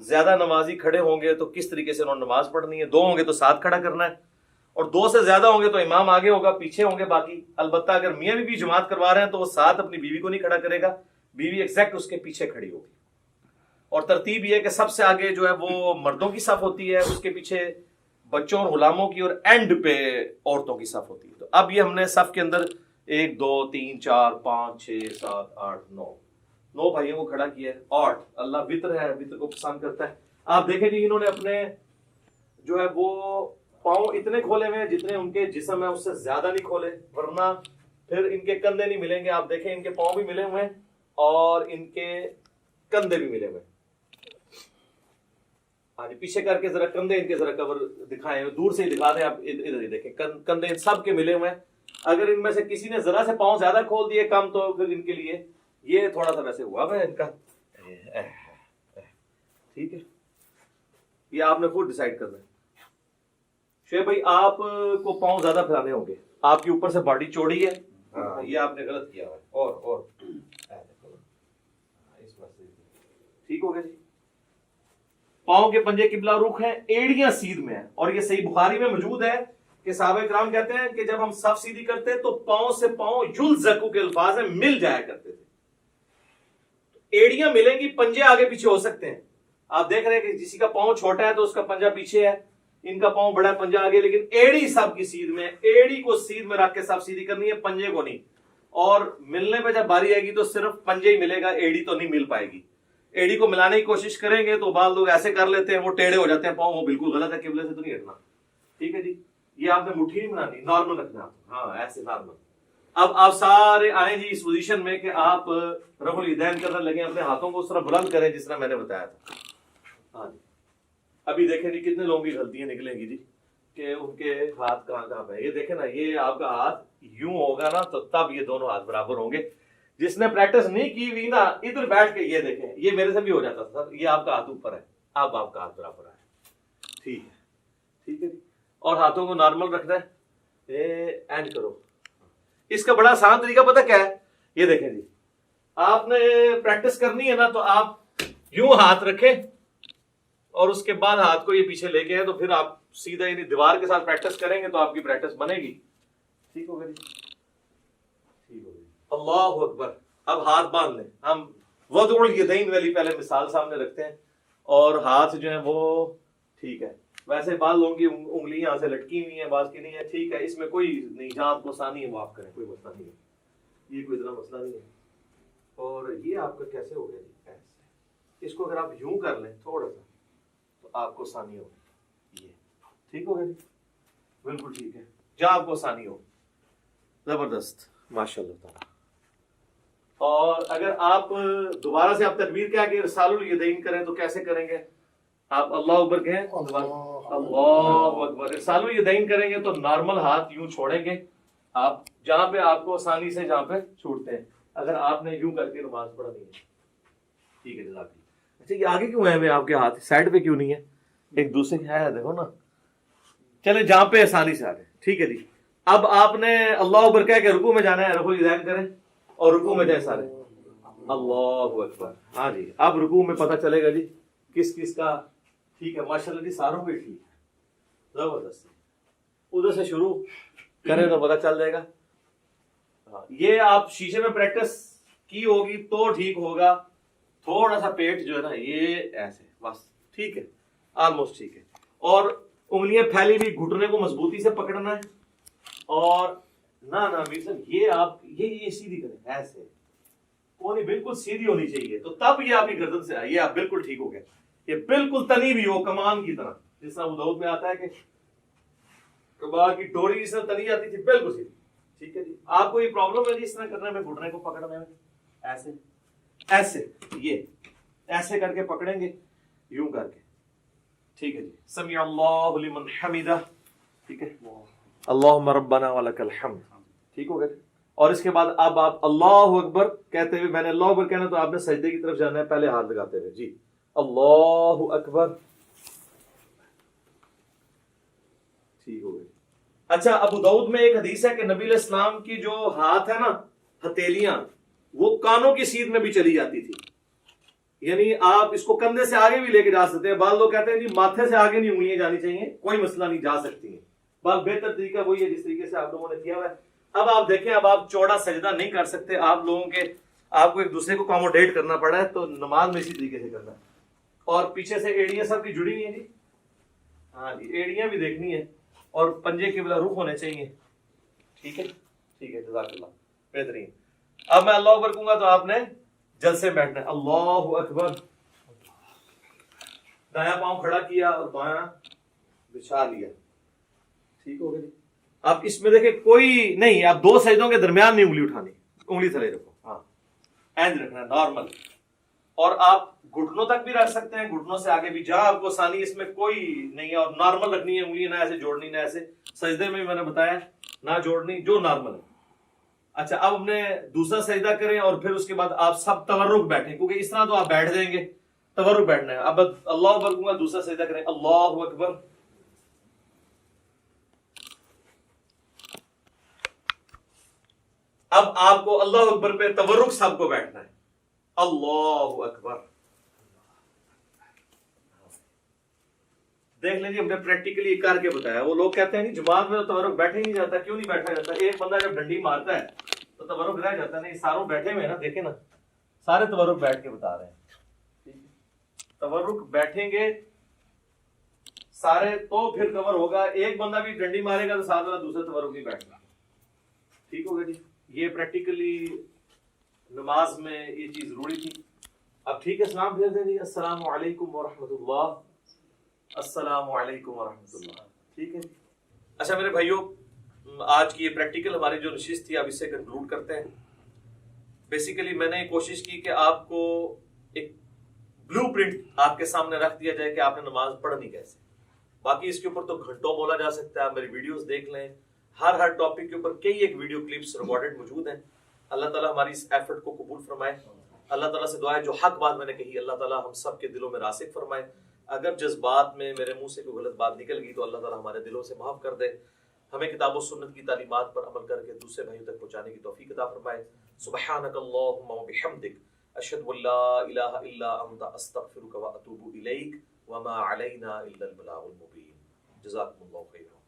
زیادہ نمازی کھڑے ہوں گے تو کس طریقے سے انہوں نے نماز پڑھنی ہے. 2 ہوں گے تو ساتھ کھڑا کرنا ہے, اور 2 سے زیادہ ہوں گے تو امام آگے ہوگا, پیچھے ہوں گے باقی. البتہ اگر میاں بیوی جماعت کروا رہے ہیں تو وہ ساتھ اپنی بیوی کو نہیں کھڑا کرے گا, بیوی ایگزیکٹ اس کے پیچھے کھڑی ہوگی. اور ترتیب یہ ہے کہ سب سے آگے جو ہے وہ مردوں کی صف ہوتی ہے, اس کے پیچھے بچوں اور غلاموں کی, اور اینڈ پہ عورتوں کی صف ہوتی ہے. تو اب یہ ہم نے صف کے اندر 1 2 3 4 5 6 7 8 9 بھائیوں کو کھڑا کیا ہے. 8 اللہ وطر ہے, وطر کو پسند کرتا ہے. آپ دیکھیں جی انہوں نے اپنے جو ہے وہ پاؤں اتنے کھولے ہوئے ہیں جتنے ان کے جسم ہے, اس سے زیادہ نہیں کھولے, ورنہ پھر ان کے کندھے نہیں ملیں گے. آپ دیکھیں ان کے پاؤں بھی ملے ہوئے ہیں اور ان کے کندھے بھی ملے ہوئے ہیں. ہاں جی پیچھے کر کے ذرا کندھے ان کے ذرا کور دکھائیں, دور سے ہی دکھا دیں آپ, ادھر ہی دیکھیں کندھے ان سب کے ملے ہوئے ہیں. اگر ان میں سے کسی نے ذرا سے پاؤں زیادہ کھول دیے کم, تو پھر ان کے لیے یہ تھوڑا سا ویسے ہوا ہے ان کا, ٹھیک ہے. یہ آپ نے خود ڈیسائیڈ کرنا ہے. شعیب بھائی آپ کو پاؤں زیادہ پھیلانے ہوں گے، آپ کے اوپر سے باڈی چوڑی ہے، ہاں یہ آپ نے غلط کیا ہے، اور ٹھیک ہو گیا جی. پاؤں کے پنجے قبلہ رخ ہیں، ایڑیاں سیدھ میں ہیں، اور یہ صحیح بخاری میں موجود ہے کہ صحابہ کرام کہتے ہیں کہ جب ہم صف سیدھی کرتے تو پاؤں سے پاؤں یلزقو کے الفاظ ہیں، مل جایا کرتے تھے. ایڑیاں ملیں گی، پنجے آگے پیچھے ہو سکتے ہیں. آپ دیکھ رہے ہیں کہ کسی کا پاؤں چھوٹا ہے تو اس کا پنجہ پیچھے ہے، ان کا پاؤں بڑا ہے پنجہ آگے، لیکن ایڑی سب کی سیدھ میں، ایڑی کو سیدھ میں رکھ کے سب سیدھی کرنی ہے، پنجے کو نہیں. اور ملنے پہ جب باری آئے گی تو صرف پنجے ہی ملے گا، ایڑی تو نہیں مل پائے گی. ایڑی کو ملانے کی کوشش کریں گے تو بعض لوگ ایسے کر لیتے ہیں، وہ ٹیڑے ہو جاتے ہیں پاؤں، وہ بالکل غلط ہے، قبلے سے تو نہیں ہٹنا. ٹھیک ہے جی، یہ آپ نے مٹھی نہیں بنانی، نارمل رکھنا، ہاں ایسے نارمل. اب آپ سارے آئیں جی اس پوزیشن میں کہ آپ رفع الیدین کرنے لگے، اپنے ہاتھوں کو اس طرح بلند کریں جس طرح میں نے بتایا تھا. ہاں جی، ابھی دیکھیں جی کتنے لوگوں کی غلطیاں نکلیں گی جی کہ ان کے ہاتھ کہاں پہ. یہ دیکھیں نا، یہ آپ کا ہاتھ یوں ہوگا نا تو تب یہ دونوں ہاتھ برابر ہوں گے. جس نے پریکٹس نہیں کی ہوئی نا، ادھر بیٹھ کے یہ دیکھیں، یہ میرے سے بھی ہو جاتا تھا سر، یہ آپ کا ہاتھ اوپر ہے، اب آپ کا ہاتھ برابر ہے. ٹھیک ہے، ٹھیک ہے جی. اور ہاتھوں کو نارمل رکھنا ہے، اینڈ کرو. اس کا بڑا آسان طریقہ پتہ کیا ہے؟ یہ دیکھیں جی، آپ نے پریکٹس کرنی ہے نا تو آپ یوں ہاتھ رکھیں اور اس کے بعد ہاتھ کو یہ پیچھے لے کے، تو پھر آپ سیدھا یعنی دیوار کے ساتھ پریکٹس کریں گے تو آپ کی پریکٹس بنے گی. ٹھیک ہوگا جی، ٹھیک ہوگا. اللہ اکبر. اب ہاتھ باندھ لیں. ہم وضع الیدین والی پہلے مثال سامنے رکھتے ہیں، اور ہاتھ جو ہیں وہ ٹھیک ہے. ویسے بعض لوگوں کی انگلیاں یہاں سے لٹکی ہوئی ہیں، بعض کی نہیں ہے. ٹھیک ہے، اس میں کوئی نہیں، جہاں آپ کو آسانی ہے وہ آپ کریں، کوئی مسئلہ نہیں ہے، یہ کوئی اتنا مسئلہ نہیں ہے. اور یہ آپ کا کیسے ہو گیا جی؟ ایسے اس کو اگر آپ یوں کر لیں تھوڑا سا تو آپ کو آسانی ہوگی. یہ ٹھیک ہوگا جی، بالکل ٹھیک ہے، جہاں آپ کو آسانی ہو. زبردست، ماشاء اللہ تعالیٰ. اور اگر آپ دوبارہ سے آپ تکبیر کیا کہ ارسال الیدین کریں تو کیسے کریں گے؟ آپ اللہ اکبر کہیں، اللہ اکبر. ارسال الیدین کریں گے تو نارمل ہاتھ یوں چھوڑیں گے آپ، جہاں پہ آپ کو آسانی سے جہاں پہ چھوڑتے ہیں. اگر آپ نے یوں کر کے نماز پڑھنی ہے. ٹھیک ہے جزاک اللہ. اچھا، یہ آگے کیوں ہے آپ کے ہاتھ سائڈ پہ کیوں نہیں ہے؟ ایک دوسرے کے ہے، دیکھو نا. چلے جہاں پہ آسانی سے آ جائے. ٹھیک ہے جی. اب آپ نے اللہ اکبر کہہ کے رکوع میں جانا ہے، رفع الیدین کریں اور رکوع میں جائیں سارے. اللہ اکبر. ہاں جی، اب رکوع میں پتہ چلے گا جی کس کس کا ٹھیک ہے. ماشاء اللہ جی، ساروں کے ٹھیک ہے، زبردست. ادھر سے شروع کریں تو پتہ چل جائے گا. یہ آپ شیشے میں پریکٹس کی ہوگی تو ٹھیک ہوگا. تھوڑا سا پیٹ جو ہے نا یہ ایسے بس ٹھیک ہے، آلموسٹ ٹھیک ہے. اور انگلیاں پھیلی بھی، گھٹنے کو مضبوطی سے پکڑنا ہے. اور نہ میر صاحب یہ آپ یہ سیدھی کریں، ایسے کونی بالکل سیدھی ہونی چاہیے، تو تب یہ آپ کی گردن سے آئی، یہ آپ بالکل ٹھیک ہو گیا. یہ بالکل تنی بھی ہو کمان کی طرح، جس طرح ابو داؤد میں آتا ہے کہ کباغ کی ڈوری جس طرح تنی آتی تھی، بالکل سیدھی. ٹھیک ہے جی. آپ کو یہ پرابلم ہے جی اس طرح کرنے میں، گھٹنے کو پکڑنے میں، ایسے ایسے یہ ایسے کر کے پکڑیں گے، یوں کر کے. ٹھیک ہے جی. سمیع اللہ لمن حمدہ. ٹھیک ہے، اللہم ربنا ولک الحمد. ٹھیک ہو گیا. اور اس کے بعد اب آپ اللہ اکبر کہتے ہوئے، میں نے اللہ اکبر کہنا تو آپ نے سجدے کی طرف جانا ہے، پہلے ہاتھ لگاتے ہوئے. جی اللہ اکبر. ٹھیک ہو گئی. اچھا، ابو داؤد میں ایک حدیث ہے کہ نبی علیہ السلام کی جو ہاتھ ہے نا، ہتھیلیاں، وہ کانوں کی سیدھ میں بھی چلی جاتی تھی. یعنی آپ اس کو کندھے سے آگے بھی لے کے جا سکتے ہیں. بعض لوگ کہتے ہیں جی ماتھے سے آگے نہیں انگلیاں جانی چاہیے، کوئی مسئلہ نہیں، جا سکتی ہیں. بس بہتر طریقہ وہی ہے جس طریقے سے آپ لوگوں نے کیا ہوا ہے. اب آپ دیکھیں، اب آپ چوڑا سجدہ نہیں کر سکتے، آپ لوگوں کے آپ کو ایک دوسرے کو اکاموڈیٹ کرنا پڑا ہے، تو نماز میں اسی طریقے سے کرنا ہے. اور پیچھے سے ایڑیاں سب کی جڑی ہوئی ہیں جی. ہاں جی، ایڑیاں بھی دیکھنی ہے اور پنجے قبلہ رخ ہونے چاہیے. ٹھیک ہے، ٹھیک ہے، جزاک اللہ، بہترین. اب میں اللہ اکبر کہوں گا تو آپ نے جلسے بیٹھنا ہے. اللہ اکبر. دایاں پاؤں کھڑا کیا اور بایاں بچھا لیا. ٹھیک ہو گیا جی. اب اس میں دیکھیں کوئی نہیں، آپ دو سجدوں کے درمیان نہیں انگلی اٹھانی، انگلی تھلے رکھو. ہاں، اینڈ رکھنا ہے نارمل. اور آپ گھٹنوں تک بھی رکھ سکتے ہیں، گھٹنوں سے آگے بھی، جہاں آپ کو آسانی، اس میں کوئی نہیں ہے. اور نارمل رکھنی ہے انگلی، نہ ایسے جوڑنی، نہ ایسے. سجدے میں بھی میں نے بتایا نہ جوڑنی، جو نارمل ہے. اچھا، اب ہم نے دوسرا سجدہ کریں اور پھر اس کے بعد آپ سب تورک بیٹھیں، کیونکہ اس طرح تو آپ بیٹھ جائیں گے، تورک بیٹھنا ہے. اب اللہ اکبر کہوں گا، دوسرا سجدہ کریں. اللہ اکبر. اب آپ کو اللہ اکبر پہ تورک سب کو بیٹھنا ہے. اللہ اکبر. دیکھ لیں جی، ہم نے پریکٹیکلی کر کے بتایا. وہ لوگ کہتے ہیں نہیں جماعت میں تو تورک بیٹھے ہی نہیں جاتا. کیوں نہیں بیٹھا جاتا؟ ایک بندہ جب ڈنڈی مارتا ہے تو تورک رہ جاتا ہے. نہیں، ساروں بیٹھے ہوئے ہیں نا، دیکھیں نا، سارے تورک بیٹھ کے بتا رہے ہیں. تورک بیٹھیں گے سارے تو پھر کور ہوگا. ایک بندہ بھی ڈنڈی مارے گا تو ساتھ والا دوسرے تورک نہیں بیٹھے گا. ٹھیک ہوگا جی. یہ پریکٹیکلی نماز میں یہ چیز ضروری تھی. اب ٹھیک ہے، سلام بھیج دیں جی. السلام علیکم ورحمۃ اللہ. السلام علیکم ورحمۃ اللہ. ٹھیک ہے. اچھا میرے بھائیوں، آج کی یہ پریکٹیکل ہماری جو نشست تھی اب اس سے کنکلوڈ کرتے ہیں. بیسیکلی میں نے کوشش کی کہ آپ کو ایک بلو پرنٹ آپ کے سامنے رکھ دیا جائے کہ آپ نے نماز پڑھنی کیسے. باقی اس کے اوپر تو گھنٹوں بولا جا سکتا ہے. آپ میری ویڈیوز دیکھ لیں، ہر ٹاپک کے اوپر کئی ایک ویڈیو کلپس ریکارڈڈ موجود ہیں. اللہ تعالیٰ ہماری اس ایفرٹ کو قبول فرمائے. اللہ تعالیٰ سے دعا ہے جو حق بات میں نے کہی اللہ تعالیٰ ہم سب کے دلوں میں راسخ فرمائے. اگر جذبات میں میرے منہ سے کوئی غلط بات نکل گئی تو اللہ تعالیٰ ہمارے دلوں سے معاف کر دے. ہمیں کتاب و سنت کی تعلیمات پر عمل کر کے دوسرے بھائیوں تک پہنچانے کی توفیق عطا فرمائے. سبحانک اللہم و بحمدک، اشہد ان لا الہ الا انت، استغفرک و اتوب الیک، وما علینا الا البلاغ المبین. جزاکم اللہ خیرا.